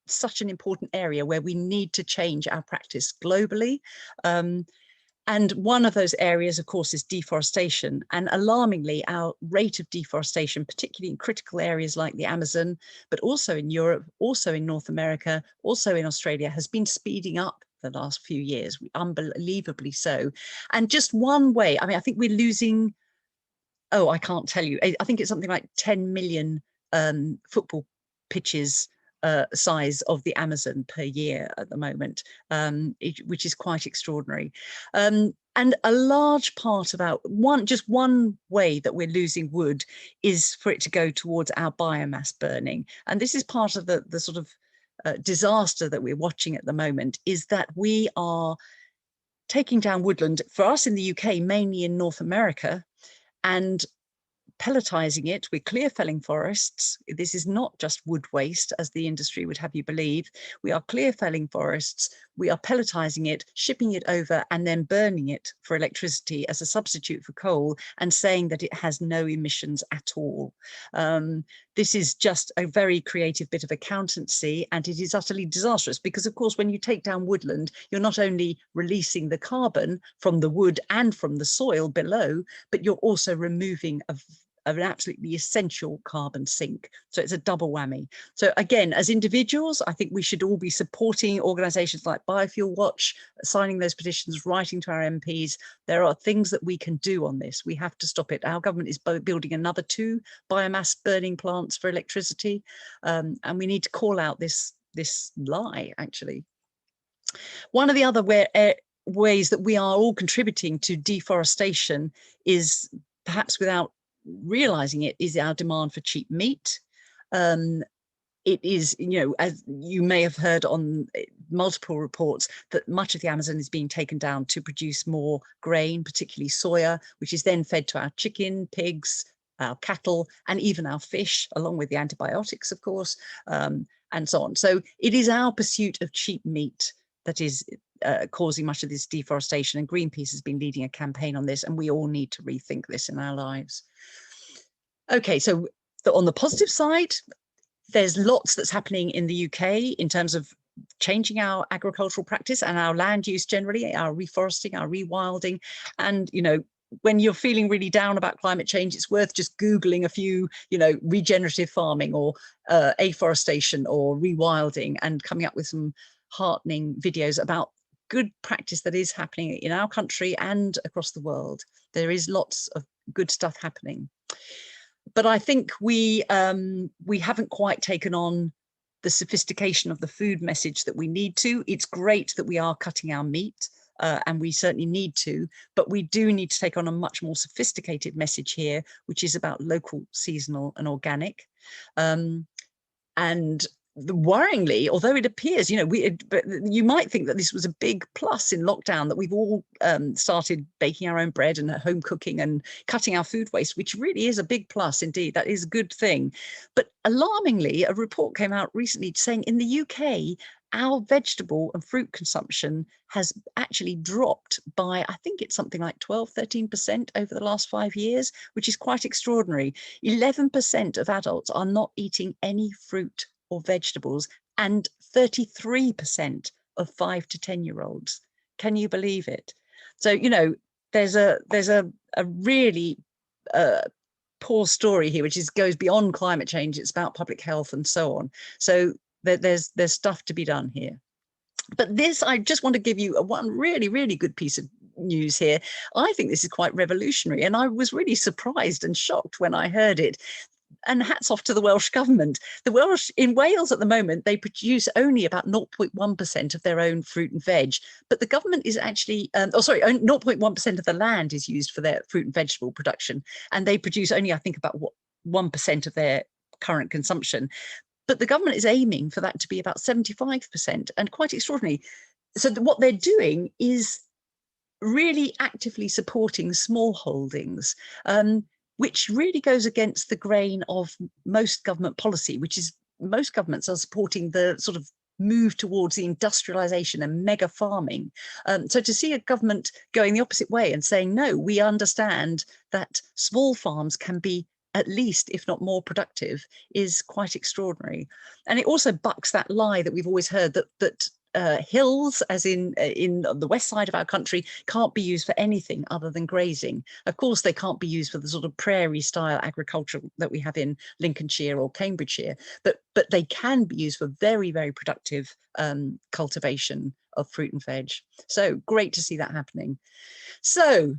such an important area where we need to change our practice globally. And one of those areas, of course, is deforestation. And alarmingly, our rate of deforestation, particularly in critical areas like the Amazon, but also in Europe, also in North America, also in Australia, has been speeding up the last few years, unbelievably so. And just one way, I mean, I think we're losing, oh, I can't tell you, I think it's something like 10 million football pitches size of the Amazon per year at the moment, which is quite extraordinary. And a large part about just one way that we're losing wood is for it to go towards our biomass burning. And this is part of the sort of disaster that we're watching at the moment, is that we are taking down woodland, for us in the UK, mainly in North America, and pelletizing it. We're clear felling forests. This is not just wood waste, as the industry would have you believe. We are clear felling forests. We are pelletizing it, shipping it over, and then burning it for electricity as a substitute for coal, and saying that it has no emissions at all. This is just a very creative bit of accountancy, and it is utterly disastrous, because of course, when you take down woodland, you're not only releasing the carbon from the wood and from the soil below, but you're also removing an absolutely essential carbon sink. So it's a double whammy. So again, as individuals, I think we should all be supporting organisations like Biofuel Watch, signing those petitions, writing to our MPs. There are things that we can do on this. We have to stop it. Our government is building another 2 biomass burning plants for electricity, and we need to call out this lie, actually. One of the other ways that we are all contributing to deforestation is, perhaps without realizing it, is our demand for cheap meat. It is, you know, as you may have heard on multiple reports, that much of the Amazon is being taken down to produce more grain, particularly soya, which is then fed to our chicken, pigs, our cattle, and even our fish, along with the antibiotics, of course, and so on. So it is our pursuit of cheap meat that is causing much of this deforestation, and Greenpeace has been leading a campaign on this, and we all need to rethink this in our lives. Okay, so on the positive side, there's lots that's happening in the UK in terms of changing our agricultural practice and our land use generally, our reforesting, our rewilding. And, you know, when you're feeling really down about climate change, it's worth just Googling a few, you know, regenerative farming or afforestation or rewilding, and coming up with some heartening videos about good practice that is happening in our country and across the world. There is lots of good stuff happening. But I think we haven't quite taken on the sophistication of the food message that we need to. It's great that we are cutting our meat, and we certainly need to, but we do need to take on a much more sophisticated message here, which is about local, seasonal and organic. And worryingly, although it appears, you know, but you might think that this was a big plus in lockdown, that we've all started baking our own bread and home cooking and cutting our food waste, which really is a big plus indeed. That is a good thing. But alarmingly, a report came out recently saying in the UK, our vegetable and fruit consumption has actually dropped by, I think it's something like 12–13% over the last 5 years, which is quite extraordinary. 11% of adults are not eating any fruit or vegetables, and 33% of 5 to 10-year-olds. Can you believe it? So, you know, there's a really poor story here, which goes beyond climate change. It's about public health and so on. So there's stuff to be done here. But this, I just want to give you one really, really good piece of news here. I think this is quite revolutionary, and I was really surprised and shocked when I heard it. And hats off to the Welsh government. In Wales at the moment, they produce only about 0.1% of their own fruit and veg, but the government is actually, 0.1% of the land is used for their fruit and vegetable production. And they produce only, I think, about 1% of their current consumption. But the government is aiming for that to be about 75%, and quite extraordinary. So what they're doing is really actively supporting small holdings, which really goes against the grain of most government policy, which is most governments are supporting the sort of move towards the industrialization and mega farming. So to see a government going the opposite way and saying, no, we understand that small farms can be at least, if not more productive, is quite extraordinary. And it also bucks that lie that we've always heard that hills, as in the west side of our country, can't be used for anything other than grazing. Of course, they can't be used for the sort of prairie style agriculture that we have in Lincolnshire or Cambridgeshire, but they can be used for very, very productive cultivation of fruit and veg. So great to see that happening. So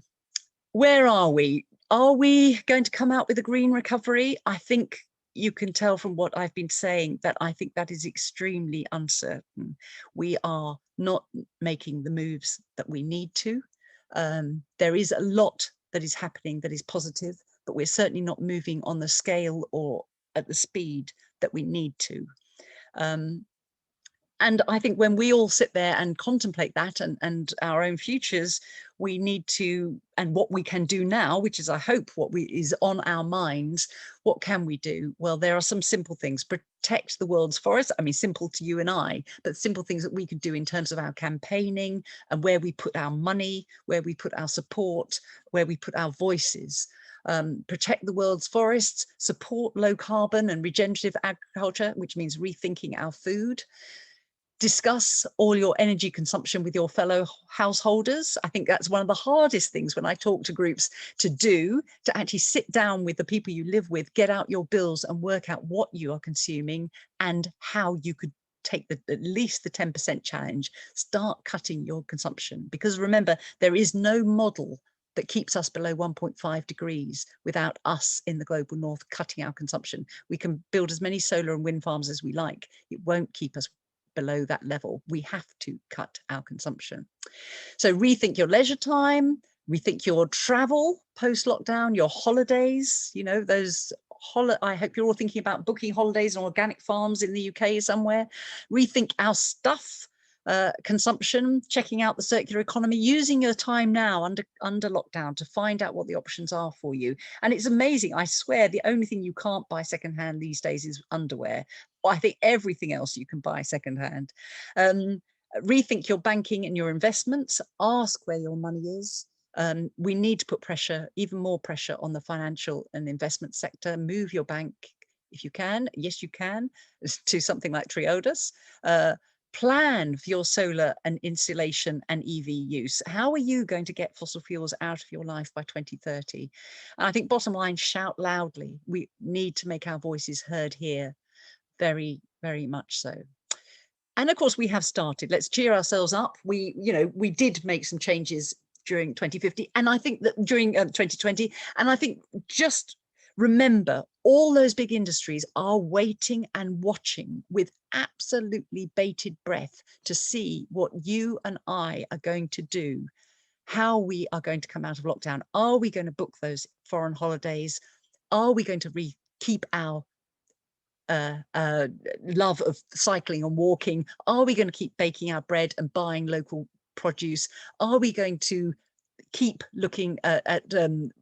where are we? Are we going to come out with a green recovery? I think you can tell from what I've been saying that I think that is extremely uncertain. We are not making the moves that we need to. There is a lot that is happening that is positive, but we're certainly not moving on the scale or at the speed that we need to. And I think when we all sit there and contemplate that and our own futures, we need to, and what we can do now, which is, I hope, is on our minds, what can we do? Well, there are some simple things. Protect the world's forests. I mean, simple to you and I, but simple things that we could do in terms of our campaigning and where we put our money, where we put our support, where we put our voices. Protect the world's forests, support low carbon and regenerative agriculture, which means rethinking our food. Discuss all your energy consumption with your fellow householders. I think that's one of the hardest things when I talk to groups to do, to actually sit down with the people you live with, get out your bills and work out what you are consuming and how you could take at least the 10% challenge, start cutting your consumption. Because remember, there is no model that keeps us below 1.5 degrees without us in the global north cutting our consumption. We can build as many solar and wind farms as we like. It won't keep us below that level. We have to cut our consumption. So rethink your leisure time, rethink your travel post-lockdown, your holidays, you know, I hope you're all thinking about booking holidays on organic farms in the UK somewhere. Rethink our stuff, consumption, checking out the circular economy, using your time now under lockdown to find out what the options are for you. And it's amazing. I swear the only thing you can't buy secondhand these days is underwear. I think everything else you can buy secondhand. Rethink your banking and your investments. Ask where your money is. We need to put pressure, even more pressure, on the financial and investment sector. Move your bank if you can. Yes, you can, to something like Triodos. Plan for your solar and insulation and EV use. How are you going to get fossil fuels out of your life by 2030? And I think bottom line, shout loudly. We need to make our voices heard here. Very, very much so. And of course, we have started. Let's cheer ourselves up. We did make some changes during 2050, and I think that during 2020, and I think just remember, all those big industries are waiting and watching with absolutely bated breath to see what you and I are going to do, how we are going to come out of lockdown. Are we going to book those foreign holidays? Are we going to keep our love of cycling and walking? Are we going to keep baking our bread and buying local produce? Are we going to keep looking at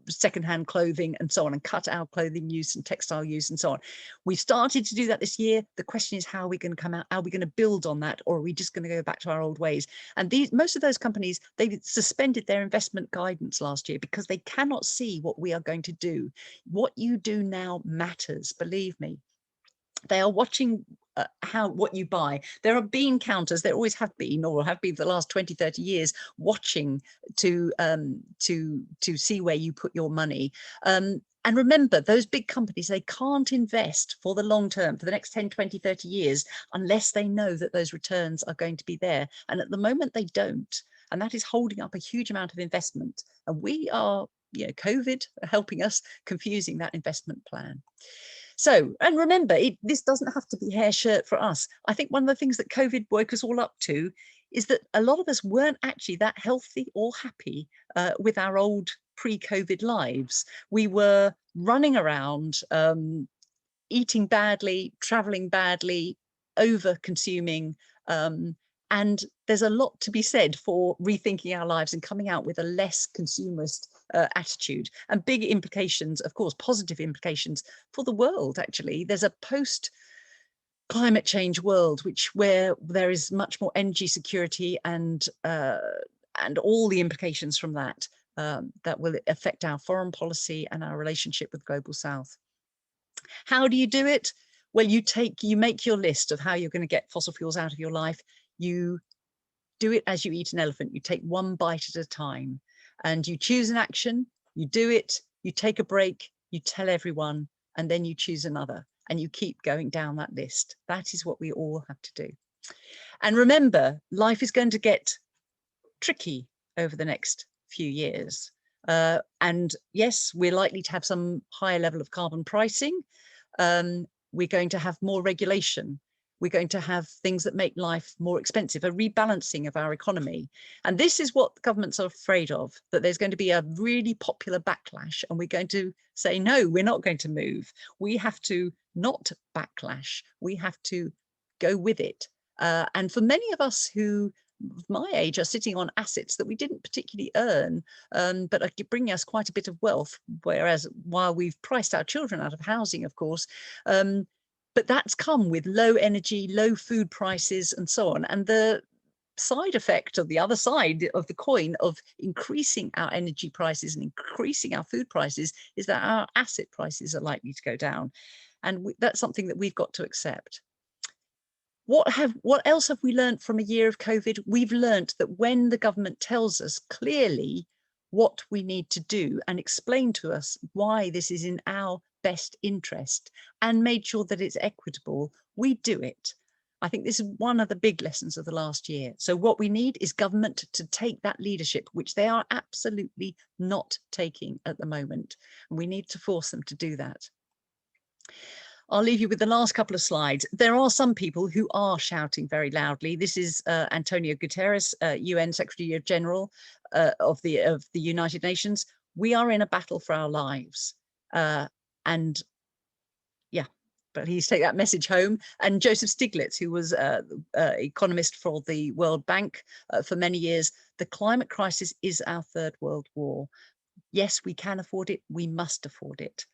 secondhand clothing and so on, and cut our clothing use and textile use and so on? We've started to do that this year. The question is, how are we going to come out? Are we going to build on that, or are we just going to go back to our old ways? And most of those companies, they suspended their investment guidance last year because they cannot see what we are going to do. What you do now matters, believe me. They are watching what you buy. There are bean counters, there always have been, or have been for the last 20, 30 years, watching to see where you put your money. And remember, those big companies, they can't invest for the long term, for the next 10, 20, 30 years, unless they know that those returns are going to be there. And at the moment, they don't. And that is holding up a huge amount of investment. And we are, COVID helping us, confusing that investment plan. So, and remember, this doesn't have to be hair shirt for us. I think one of the things that COVID woke us all up to is that a lot of us weren't actually that healthy or happy with our old pre-COVID lives. We were running around, eating badly, traveling badly, over consuming, and there's a lot to be said for rethinking our lives and coming out with a less consumerist attitude, and big implications, of course, positive implications for the world. Actually, there's a post climate change world where there is much more energy security and all the implications from that that will affect our foreign policy and our relationship with Global South. How do you do it? Well, you make your list of how you're going to get fossil fuels out of your life. You do it as you eat an elephant. You take one bite at a time, and you choose an action, you do it, you take a break, you tell everyone, and then you choose another, and you keep going down that list. That is what we all have to do. And remember, life is going to get tricky over the next few years. And yes, we're likely to have some higher level of carbon pricing. We're going to have more regulation. We're going to have things that make life more expensive, a rebalancing of our economy. And this is what governments are afraid of, that there's going to be a really popular backlash, and we're going to say, no, we're not going to move. We have to not backlash. We have to go with it. And for many of us who, my age, are sitting on assets that we didn't particularly earn, but are bringing us quite a bit of wealth, whereas while we've priced our children out of housing, of course, but that's come with low energy, low food prices and so on. And the side effect of the other side of the coin of increasing our energy prices and increasing our food prices is that our asset prices are likely to go down. And that's something that we've got to accept. What else have we learned from a year of COVID? We've learned that when the government tells us clearly what we need to do and explain to us why this is in our best interest and made sure that it's equitable, we do it. I think this is one of the big lessons of the last year. So what we need is government to take that leadership, which they are absolutely not taking at the moment. And we need to force them to do that. I'll leave you with the last couple of slides. There are some people who are shouting very loudly. This is Antonio Guterres, UN Secretary General of the United Nations. We are in a battle for our lives. And yeah, but he's taken that message home. And Joseph Stiglitz, who was economist for the World Bank for many years, the climate crisis is our third world war. Yes, we can afford it. We must afford it.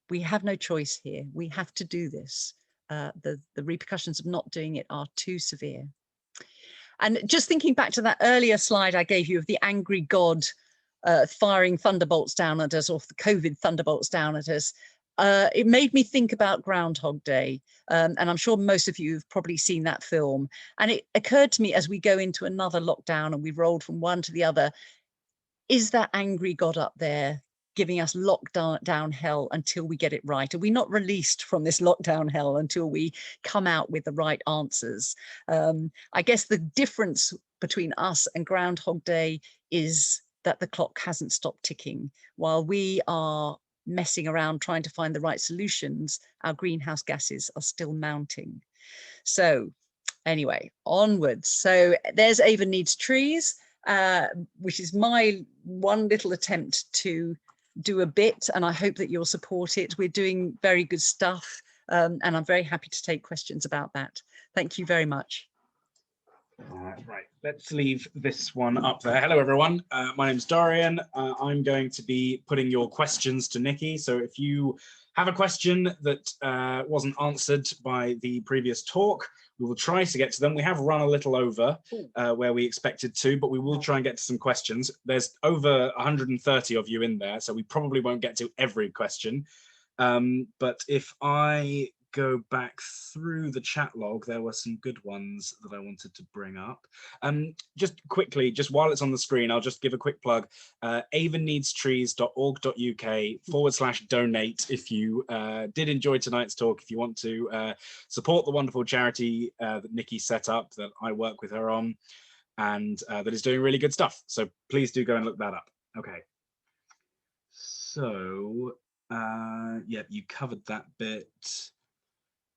We have no choice here. We have to do this. The repercussions of not doing it are too severe. And just thinking back to that earlier slide I gave you of the angry God firing thunderbolts down at us, or the COVID thunderbolts down at us, it made me think about Groundhog Day. And I'm sure most of you have probably seen that film. And it occurred to me as we go into another lockdown and we've rolled from one to the other, is that angry God up there giving us lockdown hell until we get it right? Are we not released from this lockdown hell until we come out with the right answers? I guess the difference between us and Groundhog Day is that the clock hasn't stopped ticking. While we are messing around trying to find the right solutions, our greenhouse gases are still mounting. So anyway, onwards. So there's Avon Needs Trees, which is my one little attempt to do a bit, and I hope that you'll support it. We're doing very good stuff, and I'm very happy to take questions about that. Thank you very much. Right, let's leave this one up there. Hello, everyone. My name's Dorian. I'm going to be putting your questions to Nikki. So if you have a question that wasn't answered by the previous talk, we will try to get to them. We have run a little over where we expected to, but we will try and get to some questions. There's over 130 of you in there, so we probably won't get to every question. But if I go back through the chat log. There were some good ones that I wanted to bring up. Just quickly, just while it's on the screen, I'll just give a quick plug. avonneedstrees.org.uk/donate if you did enjoy tonight's talk, if you want to support the wonderful charity that Nikki set up, that I work with her on, and that is doing really good stuff. So please do go and look that up. Okay. So, yeah, you covered that bit.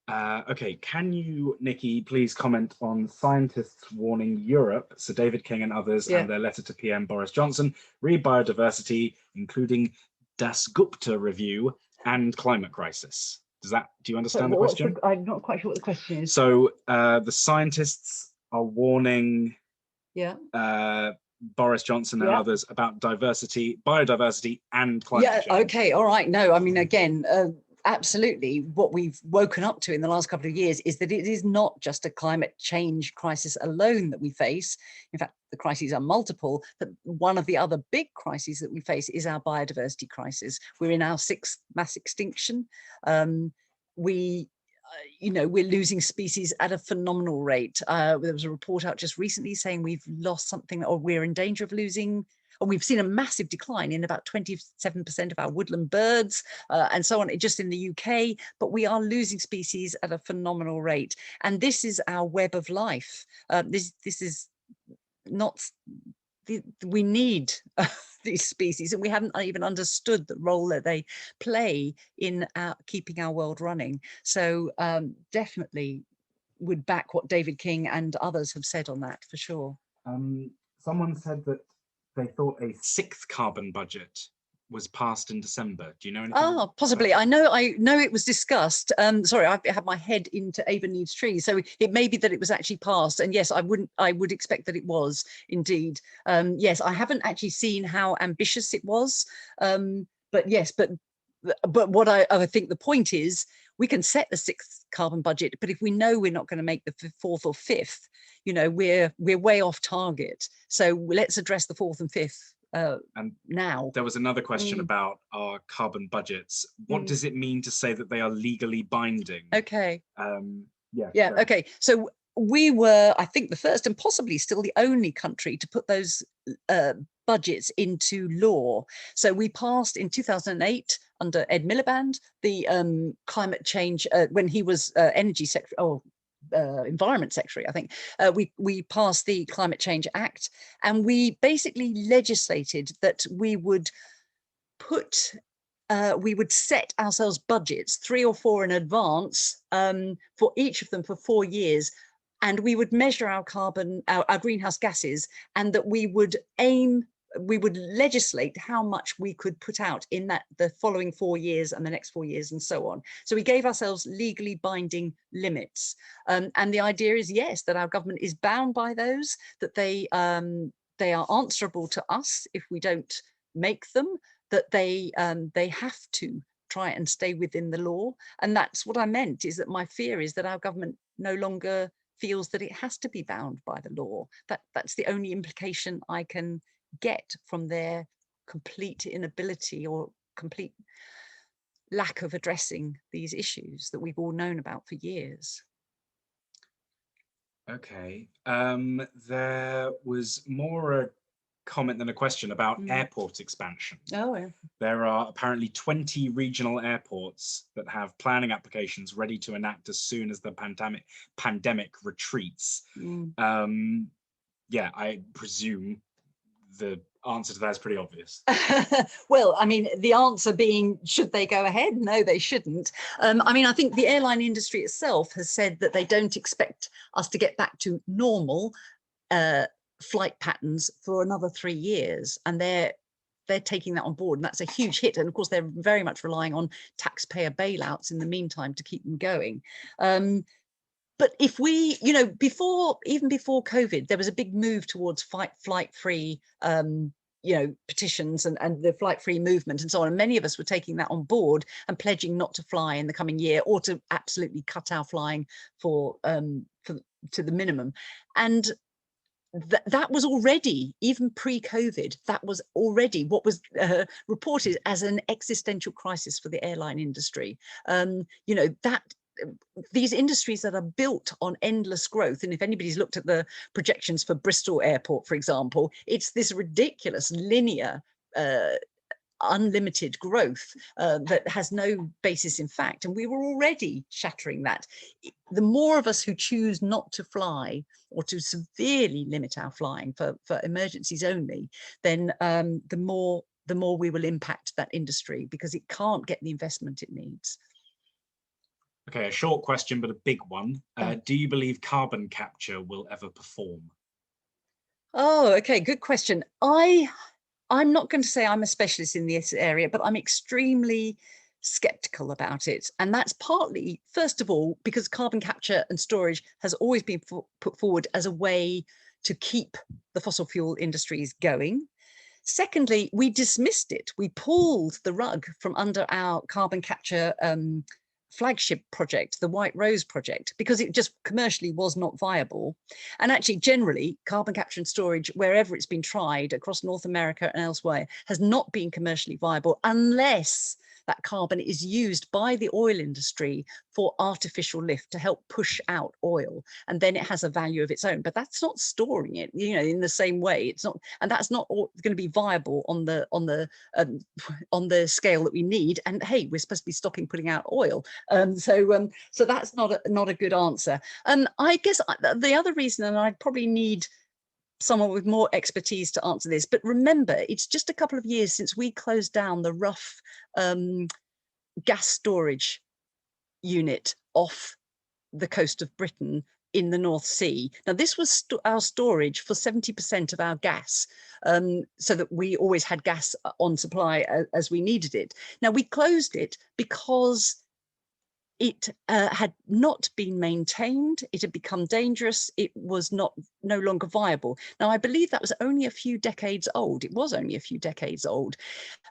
Okay, can you, Nikki, please comment on scientists warning Europe, Sir David King and others, and their letter to PM Boris Johnson, re biodiversity, including Dasgupta review and climate crisis? Do you understand the question? I'm not quite sure what the question is. So the scientists are warning Boris Johnson and others about biodiversity and climate change. Okay, all right. No, I mean, again, absolutely. What we've woken up to in the last couple of years is that it is not just a climate change crisis alone that we face. In fact, the crises are multiple, but one of the other big crises that we face is our biodiversity crisis. We're in our 6th mass extinction. We're losing species at a phenomenal rate. There was a report out just recently saying we've lost something, or we're in danger of losing, or we've seen a massive decline in about 27% of our woodland birds and so on, just in the UK, but we are losing species at a phenomenal rate. And this is our web of life. This is not, we need these species, and we haven't even understood the role that they play in keeping our world running. So definitely would back what David King and others have said on that, for sure. Someone said that they thought a 6th carbon budget was passed in December. Do you know anything? Oh, possibly. I know it was discussed. Sorry, I had my head into Avon Needs Trees, so it may be that it was actually passed. And yes, I would expect that it was indeed. Yes, I haven't actually seen how ambitious it was, but yes, but what I think the point is, we can set the 6th carbon budget, but if we know we're not going to make the 4th or 5th, we're way off target. So let's address the 4th and 5th. And now there was another question about our carbon budgets. What does it mean to say that they are legally binding? Okay. Yeah. Okay. So we were, I think, the first and possibly still the only country to put those budgets into law. So we passed in 2008 under Ed Miliband the climate change when he was energy secretary. Environment secretary, I think, we passed the Climate Change Act, and we basically legislated that we would set ourselves budgets 3 or 4 in advance for each of them for 4 years, and we would measure our carbon, our greenhouse gases, and that we would legislate how much we could put out in the following 4 years and the next 4 years and so on. So we gave ourselves legally binding limits. And the idea is, yes, that our government is bound by those, that they are answerable to us if we don't make them, that they have to try and stay within the law. And that's what I meant, is that my fear is that our government no longer feels that it has to be bound by the law. That's the only implication I can get from their complete inability or complete lack of addressing these issues that we've all known about for years. Okay, there was more a comment than a question about airport expansion. Oh, yeah. There are apparently 20 regional airports that have planning applications ready to enact as soon as the pandemic retreats. Yeah, I presume the answer to that is pretty obvious. Well, I mean, the answer being, should they go ahead? No, they shouldn't. I mean, I think the airline industry itself has said that they don't expect us to get back to normal flight patterns for another 3 years, and they're taking that on board, and that's a huge hit. And of course, they're very much relying on taxpayer bailouts in the meantime to keep them going. But if we, even before COVID, there was a big move towards flight-free, petitions and the flight-free movement and so on. And many of us were taking that on board and pledging not to fly in the coming year, or to absolutely cut our flying to the minimum. And that was already, even pre-COVID, that was already what was reported as an existential crisis for the airline industry. That these industries that are built on endless growth. And if anybody's looked at the projections for Bristol Airport, for example, it's this ridiculous linear unlimited growth that has no basis in fact, and we were already shattering that. The more of us who choose not to fly or to severely limit our flying for emergencies only, then the more we will impact that industry, because it can't get the investment it needs. Okay, a short question, but a big one. Do you believe carbon capture will ever perform? Oh, okay, good question. I'm not going to say I'm a specialist in this area, but I'm extremely skeptical about it. And that's partly, first of all, because carbon capture and storage has always been put forward as a way to keep the fossil fuel industries going. Secondly, we dismissed it. We pulled the rug from under our carbon capture flagship project, the White Rose project, because it just commercially was not viable. And actually, generally, carbon capture and storage, wherever it's been tried across North America and elsewhere, has not been commercially viable unless that carbon is used by the oil industry for artificial lift to help push out oil, and then it has a value of its own. But that's not storing it, you know, in the same way. It's not, and that's not going to be viable on the scale that we need. And hey, we're supposed to be stopping putting out oil, so that's not a good answer. I guess the other reason, and I'd probably need someone with more expertise to answer this, but remember, it's just a couple of years since we closed down the Rough gas storage unit off the coast of Britain in the North Sea. Now, this was our storage for 70% of our gas, so that we always had gas on supply as we needed it. Now, we closed it because it had not been maintained. It had become dangerous. It was no longer viable. Now, I believe that was only a few decades old. It was only a few decades old,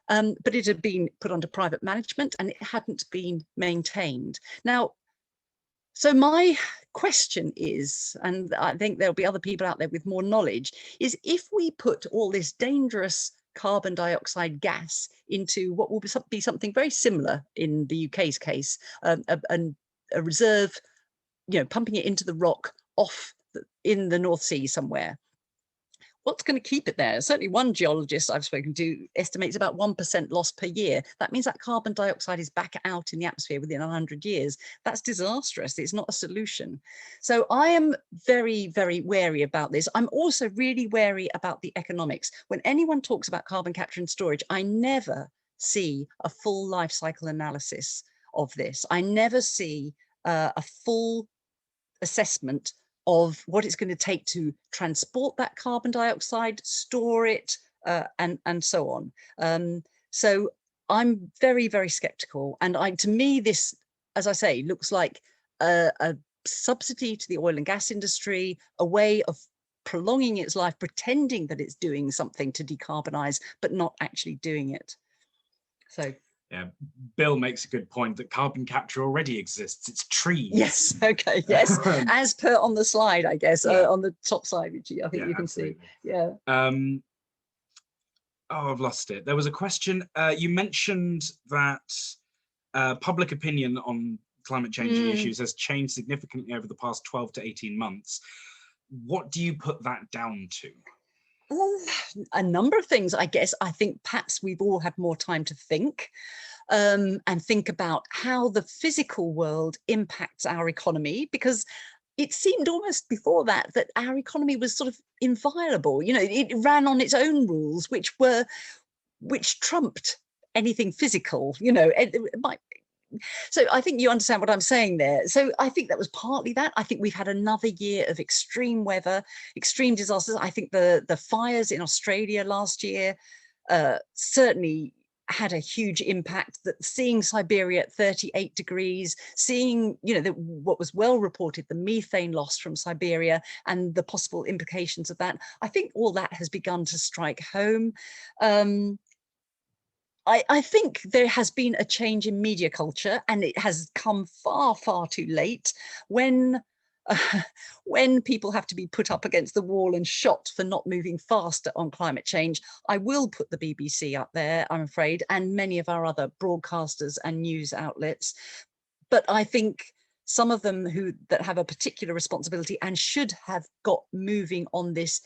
but it had been put under private management and it hadn't been maintained. Now, so my question is, and I think there'll be other people out there with more knowledge, is if we put all this dangerous carbon dioxide gas into what will be something very similar in the UK's case, a reserve, you know, pumping it into the rock in the North Sea somewhere. What's going to keep it there? Certainly one geologist I've spoken to estimates about 1% loss per year. That means that carbon dioxide is back out in the atmosphere within 100 years. That's disastrous. It's not a solution. So I am very, very wary about this. I'm also really wary about the economics. When anyone talks about carbon capture and storage, I never see a full life cycle analysis of this. I never see a full assessment of what it's going to take to transport that carbon dioxide, store it, and so on. So I'm very, very skeptical. And to me, this, as I say, looks like a subsidy to the oil and gas industry, a way of prolonging its life, pretending that it's doing something to decarbonize, but not actually doing it. So. Yeah, Bill makes a good point that carbon capture already exists. It's trees. Yes. Okay. Yes. As per on the slide, I guess, yeah. On the top side, which I think you can see. Yeah. Oh, I've lost it. There was a question. You mentioned that public opinion on climate change issues has changed significantly over the past 12 to 18 months. What do you put that down to? A number of things, I guess. I think perhaps we've all had more time to think and think about how the physical world impacts our economy, because it seemed almost before that our economy was sort of inviolable. You know, it ran on its own rules, which trumped anything physical. You know, so I think you understand what I'm saying there. So I think that was partly that. I think we've had another year of extreme weather, extreme disasters. I think the fires in Australia last year certainly had a huge impact. That seeing Siberia at 38 degrees, seeing, you know, what was well reported, the methane loss from Siberia and the possible implications of that. I think all that has begun to strike home. I think there has been a change in media culture, and it has come far, far too late when people have to be put up against the wall and shot for not moving faster on climate change. I will put the BBC up there, I'm afraid, and many of our other broadcasters and news outlets. But I think some of them that have a particular responsibility and should have got moving on this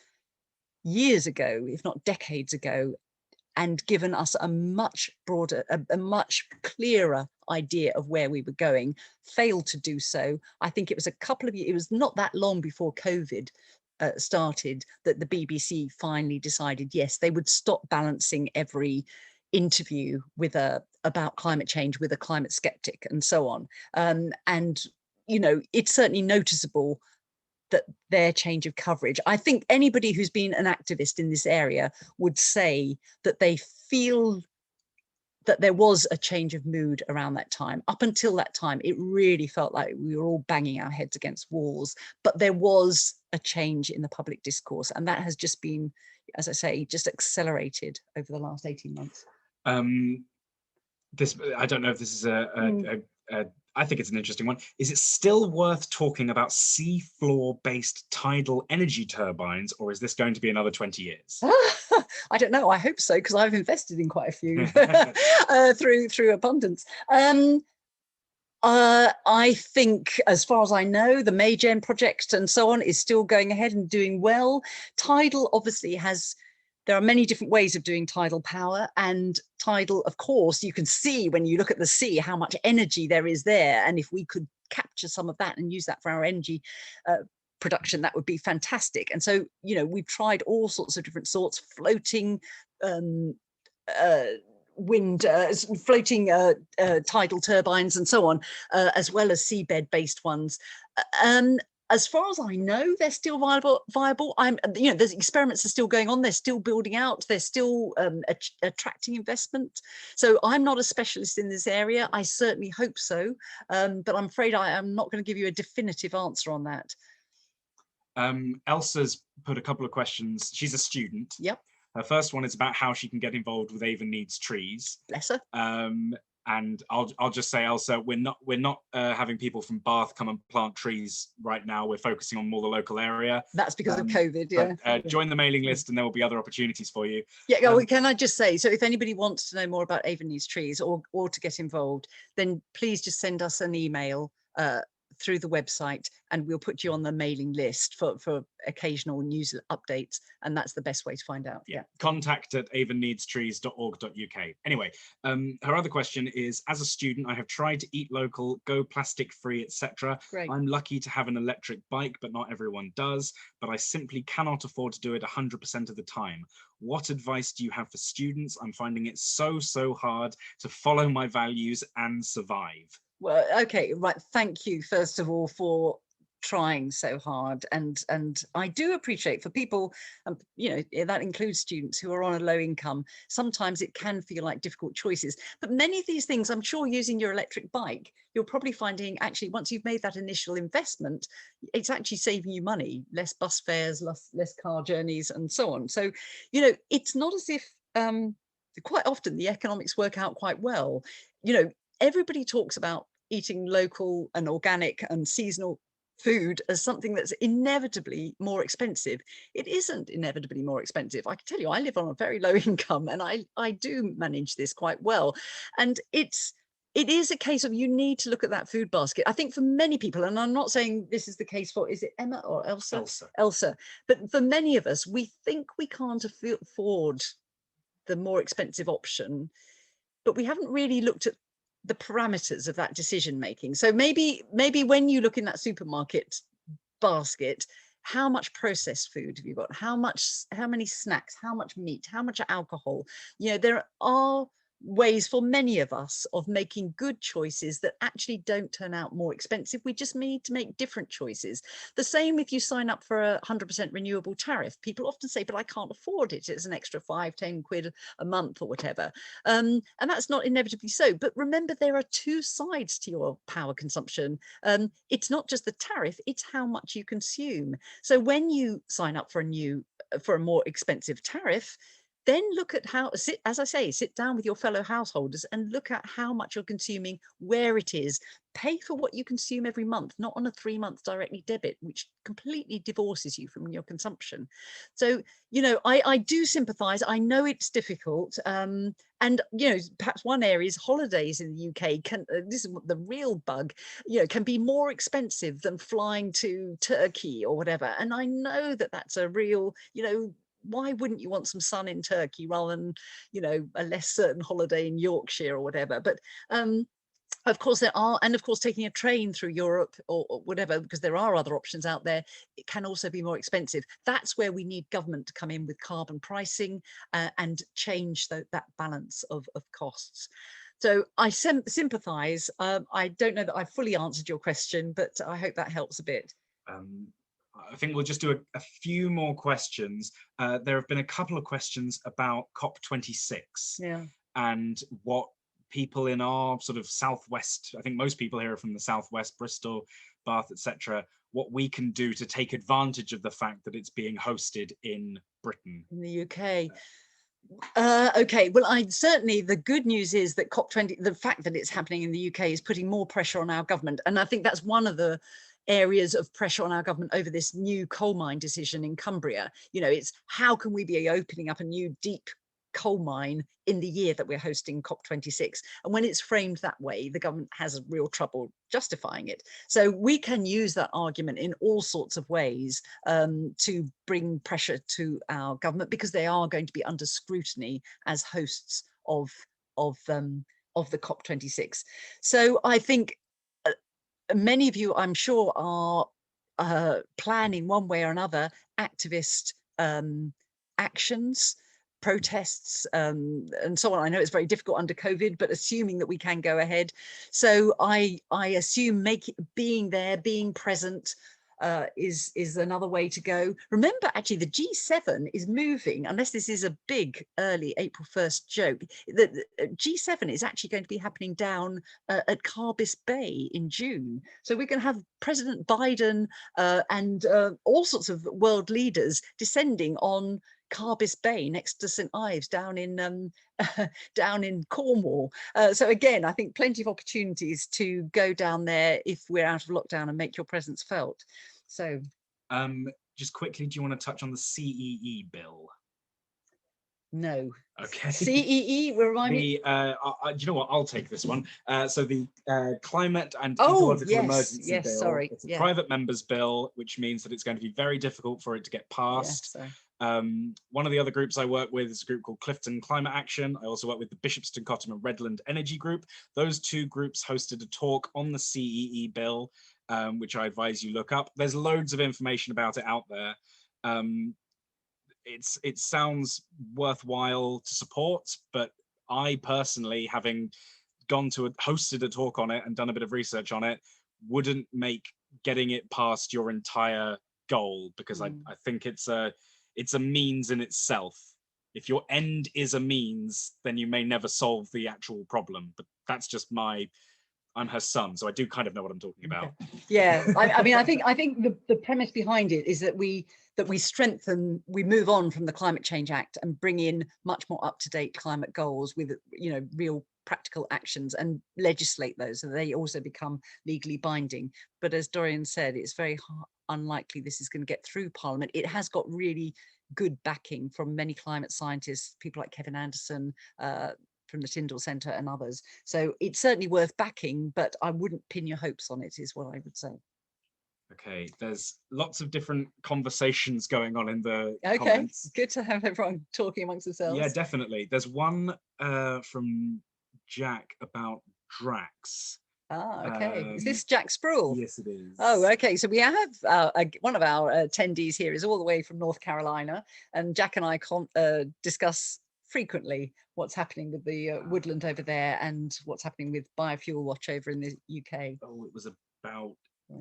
years ago, if not decades ago, and given us a much broader, a much clearer idea of where we were going, failed to do so. I think it was a couple of years, it was not that long before COVID started that the BBC finally decided, yes, they would stop balancing every interview with about climate change with a climate skeptic and so on. And, you know, it's certainly noticeable that their change of coverage. I think anybody who's been an activist in this area would say that they feel that there was a change of mood around that time. Up until that time, it really felt like we were all banging our heads against walls, but there was a change in the public discourse. And that has just been, as I say, just accelerated over the last 18 months. I don't know if this is I think it's an interesting one. Is it still worth talking about seafloor based tidal energy turbines, or is this going to be another 20 years? I don't know. I hope so, because I've invested in quite a few through abundance. I think, as far as I know, the Maygen project and so on is still going ahead and doing well. Tidal obviously there are many different ways of doing tidal power, and tidal, of course, you can see when you look at the sea how much energy there is there. And if we could capture some of that and use that for our energy production, that would be fantastic. And so, you know, we've tried all sorts of different sorts, floating wind, floating tidal turbines and so on, as well as seabed based ones. As far as I know, they're still viable. You know, there's experiments are still going on. They're still building out. They're still attracting investment. So I'm not a specialist in this area. I certainly hope so, but I'm afraid I am not going to give you a definitive answer on that. Elsa's put a couple of questions. She's a student. Yep. Her first one is about how she can get involved with Avon Needs Trees. Bless her. And I'll just say, Elsa, we're not having people from Bath come and plant trees right now. We're focusing on more the local area. That's because of COVID, yeah. But, join the mailing list and there will be other opportunities for you. Yeah, can I just say, so if anybody wants to know more about Avon Needs Trees or to get involved, then please just send us an email through the website, and we'll put you on the mailing list for occasional news updates, and that's the best way to find out. Yeah, contact at avonneedstrees.org.uk. Anyway, her other question is, as a student, I have tried to eat local, go plastic free, etc. I'm lucky to have an electric bike, but not everyone does, but I simply cannot afford to do it 100% of the time. What advice do you have for students? I'm finding it so hard to follow my values and survive. Well, okay, right. Thank you, first of all, for trying so hard, and I do appreciate for people, you know, that includes students who are on a low income. Sometimes it can feel like difficult choices, but many of these things, I'm sure, using your electric bike, you're probably finding actually once you've made that initial investment, it's actually saving you money, less bus fares, less car journeys, and so on. So, you know, it's not as if quite often the economics work out quite well. You know, everybody talks about eating local and organic and seasonal food as something that's inevitably more expensive. It isn't inevitably more expensive. I can tell you, I live on a very low income and I do manage this quite well. And it is a case of you need to look at that food basket. I think for many people, and I'm not saying this is the case for, is it Emma or Elsa? Elsa. But for many of us, we think we can't afford the more expensive option, but we haven't really looked at the parameters of that decision making. So maybe when you look in that supermarket basket, how much processed food have you got? How many snacks? How much meat? How much alcohol? You know, there are ways for many of us of making good choices that actually don't turn out more expensive. We just need to make different choices. The same if you sign up for a 100% renewable tariff. People often say, but I can't afford it. It's an extra 5-10 quid a month or whatever. And that's not inevitably so. But remember, there are two sides to your power consumption. It's not just the tariff, it's how much you consume. So when you sign up for a more expensive tariff, then look at how, as I say, sit down with your fellow householders and look at how much you're consuming, where it is. Pay for what you consume every month, not on a 3-month directly debit, which completely divorces you from your consumption. So, you know, I do sympathise. I know it's difficult. And, you know, perhaps one area is holidays in the UK. This is the real bug, you know, can be more expensive than flying to Turkey or whatever. And I know that that's a real, you know, why wouldn't you want some sun in Turkey rather than, you know, a less certain holiday in Yorkshire or whatever? But of course there are, and of course taking a train through Europe or whatever, because there are other options out there, it can also be more expensive. That's where we need government to come in with carbon pricing and change that balance of costs. So I sympathise. I don't know that I fully answered your question, but I hope that helps a bit. I think we'll just do a few more questions. There have been a couple of questions about COP26 and what people in our sort of southwest, I think most people here are from the southwest, Bristol, Bath, etc., what we can do to take advantage of the fact that it's being hosted in Britain. In the UK. Okay, well, certainly the good news is that COP20, the fact that it's happening in the UK is putting more pressure on our government. And I think that's one of the areas of pressure on our government over this new coal mine decision in Cumbria. You know, it's how can we be opening up a new deep coal mine in the year that we're hosting COP26? And when it's framed that way, the government has real trouble justifying it. So we can use that argument in all sorts of ways to bring pressure to our government, because they are going to be under scrutiny as hosts of the COP26. So I think many of you, I'm sure, are planning one way or another activist actions, protests, and so on. I know it's very difficult under COVID, but assuming that we can go ahead. So I assume being there, being present, is another way to go. Remember, actually, the G7 is moving, unless this is a big early April 1st joke, the G7 is actually going to be happening down at Carbis Bay in June. So we're going to have President Biden and all sorts of world leaders descending on Carbis Bay next to St Ives down in Cornwall. So again, I think plenty of opportunities to go down there if we're out of lockdown and make your presence felt. So just quickly, do you want to touch on the CEE bill? No. Okay. CEE, remind me. Do you know what? I'll take this one. So the Climate and Ecological Emergency Bill. Sorry. It's a private member's bill, which means that it's going to be very difficult for it to get passed. One of the other groups I work with is a group called Clifton Climate Action. I also work with the Bishopston Cottam and Redland Energy Group. Those two groups hosted a talk on the CEE bill, which I advise you look up. There's loads of information about it out there. It sounds worthwhile to support, but I personally, having hosted a talk on it and done a bit of research on it, wouldn't make getting it past your entire goal, because I think it's a means in itself. If your end is a means, then you may never solve the actual problem. But that's just I'm her son, so I do kind of know what I'm talking about. Yeah, I mean, I think the premise behind it is that we move on from the Climate Change Act and bring in much more up-to-date climate goals with, you know, real practical actions, and legislate those so they also become legally binding. But as Dorian said, it's very unlikely this is going to get through Parliament. It has got really good backing from many climate scientists, people like Kevin Anderson, from the Tyndall Centre and others. So it's certainly worth backing, but I wouldn't pin your hopes on it, is what I would say. Okay, there's lots of different conversations going on in the comments. Good to have everyone talking amongst themselves. Yeah, definitely. There's one from Jack about Drax. Okay. Is this Jack Sproul? Yes, it is. Oh, okay. So we have one of our attendees here is all the way from North Carolina, and Jack and I discuss frequently what's happening with the woodland over there and what's happening with Biofuel Watch over in the UK. Oh, it was about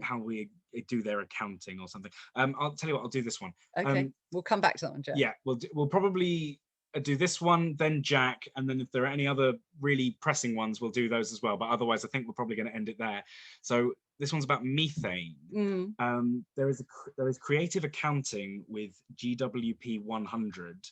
how we do their accounting or something. I'll tell you what, I'll do this one. Okay, we'll come back to that one, Jack. Yeah, we'll probably do this one, then Jack, and then if there are any other really pressing ones, we'll do those as well. But otherwise, I think we're probably going to end it there. So this one's about methane. There is creative accounting with GWP 100,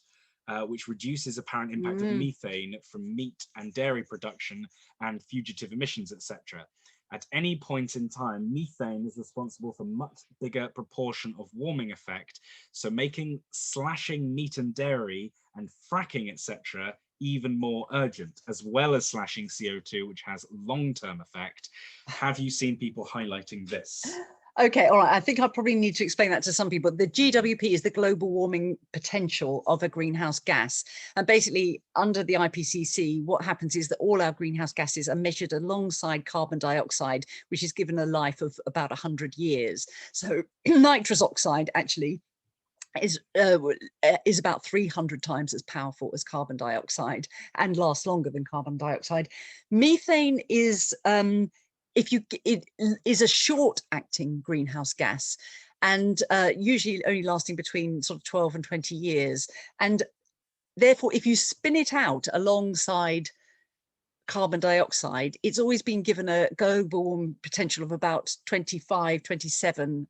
which reduces apparent impact of methane from meat and dairy production and fugitive emissions, etc. At any point in time, methane is responsible for much bigger proportion of warming effect, so making slashing meat and dairy and fracking, etc., even more urgent, as well as slashing CO2, which has long-term effect. Have you seen people highlighting this? Okay, all right. I think I probably need to explain that to some people. The GWP is the global warming potential of a greenhouse gas. And basically, under the IPCC, what happens is that all our greenhouse gases are measured alongside carbon dioxide, which is given a life of about 100 years. So nitrous oxide actually is about 300 times as powerful as carbon dioxide and lasts longer than carbon dioxide. Methane is it is a short acting greenhouse gas, and usually only lasting between sort of 12 and 20 years. And therefore, if you spin it out alongside carbon dioxide, it's always been given a global warming potential of about 25, 27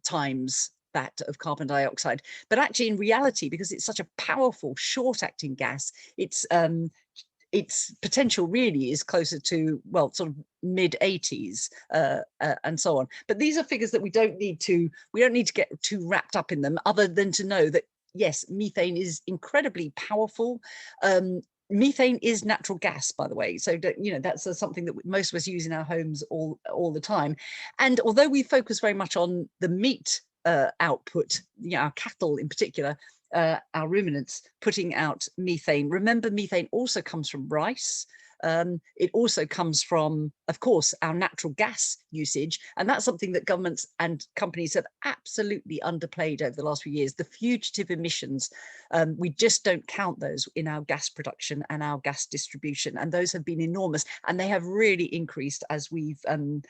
times that of carbon dioxide. But actually, in reality, because it's such a powerful short acting gas, its potential really is closer to, well, sort of mid 80s and so on. But these are figures that we don't need to get too wrapped up in them, other than to know that, yes, methane is incredibly powerful. Methane is natural gas, by the way. So, you know, that's something that most of us use in our homes all the time. And although we focus very much on the meat output, you know, our cattle in particular, our ruminants putting out methane. Remember, methane also comes from rice. It also comes from, of course, our natural gas usage. And that's something that governments and companies have absolutely underplayed over the last few years. The fugitive emissions, we just don't count those in our gas production and our gas distribution. And those have been enormous. And they have really increased as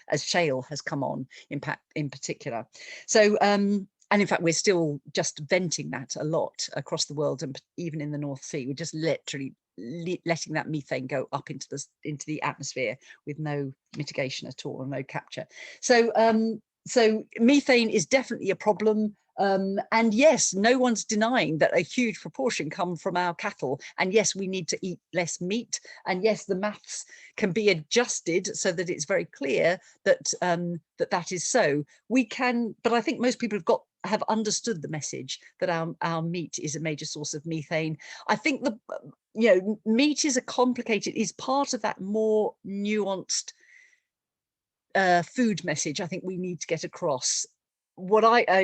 as shale has come on, in particular. So, and in fact, we're still just venting that a lot across the world, and even in the North Sea. We're just literally letting that methane go up into the atmosphere with no mitigation at all, and no capture. So so methane is definitely a problem. And yes, no one's denying that a huge proportion come from our cattle. And yes, we need to eat less meat. And yes, the maths can be adjusted so that it's very clear that that is so. We can, but I think most people have understood the message that our meat is a major source of methane. I think meat is is part of that more nuanced food message I think we need to get across. What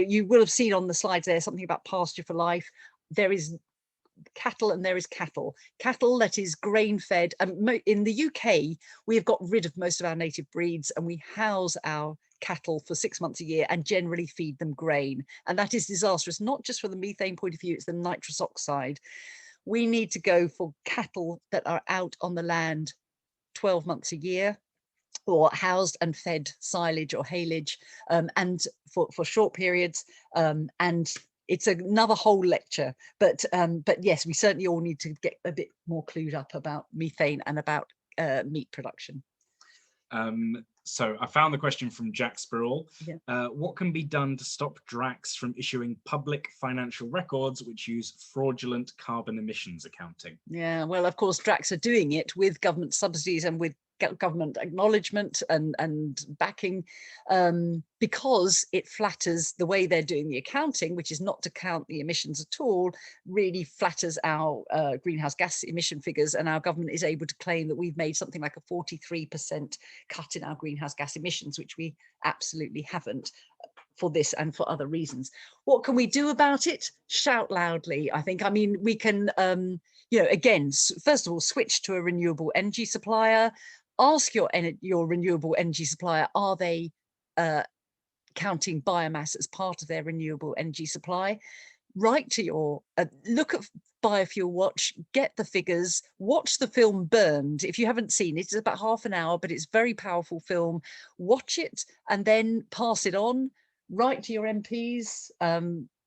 you will have seen on the slides there, something about pasture for life. There is cattle and there is cattle that is grain fed. In the UK, we have got rid of most of our native breeds, and we house our cattle for 6 months a year and generally feed them grain. And that is disastrous, not just from the methane point of view, it's the nitrous oxide. We need to go for cattle that are out on the land 12 months a year, or housed and fed silage or haylage, and for short periods. And it's another whole lecture, but yes, we certainly all need to get a bit more clued up about methane and about meat production. So I found the question from Jack Spirall. Yeah. What can be done to stop DRACs from issuing public financial records which use fraudulent carbon emissions accounting? Yeah, well, of course, DRACs are doing it with government subsidies and with government acknowledgement and backing, because it flatters the way they're doing the accounting, which is not to count the emissions at all, really flatters our greenhouse gas emission figures, and our government is able to claim that we've made something like a 43% cut in our greenhouse gas emissions, which we absolutely haven't, for this and for other reasons. What can we do about it? Shout loudly, I think. I mean, we can, again, first of all, switch to a renewable energy supplier. Ask your renewable energy supplier, are they counting biomass as part of their renewable energy supply? Write to your, look at Biofuel Watch, get the figures, watch the film Burned. If you haven't seen it, it's about half an hour, but it's a very powerful film. Watch it and then pass it on. Write to your MPs,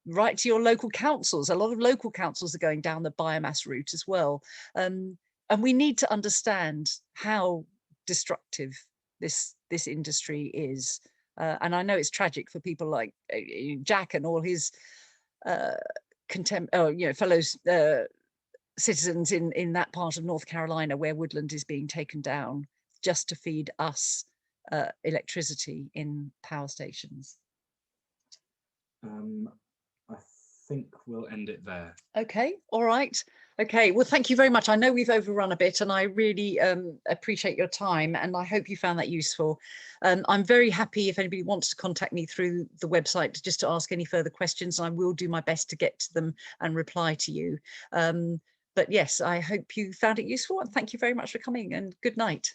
write to your local councils. A lot of local councils are going down the biomass route as well. And we need to understand how destructive this industry is. And I know it's tragic for people like Jack and all his fellows citizens in that part of North Carolina where woodland is being taken down just to feed us electricity in power stations. I think we'll end it there. Okay, all right. Okay, well, thank you very much. I know we've overrun a bit and I really appreciate your time and I hope you found that useful. I'm very happy if anybody wants to contact me through the website just to ask any further questions. I will do my best to get to them and reply to you. But yes, I hope you found it useful and thank you very much for coming and good night.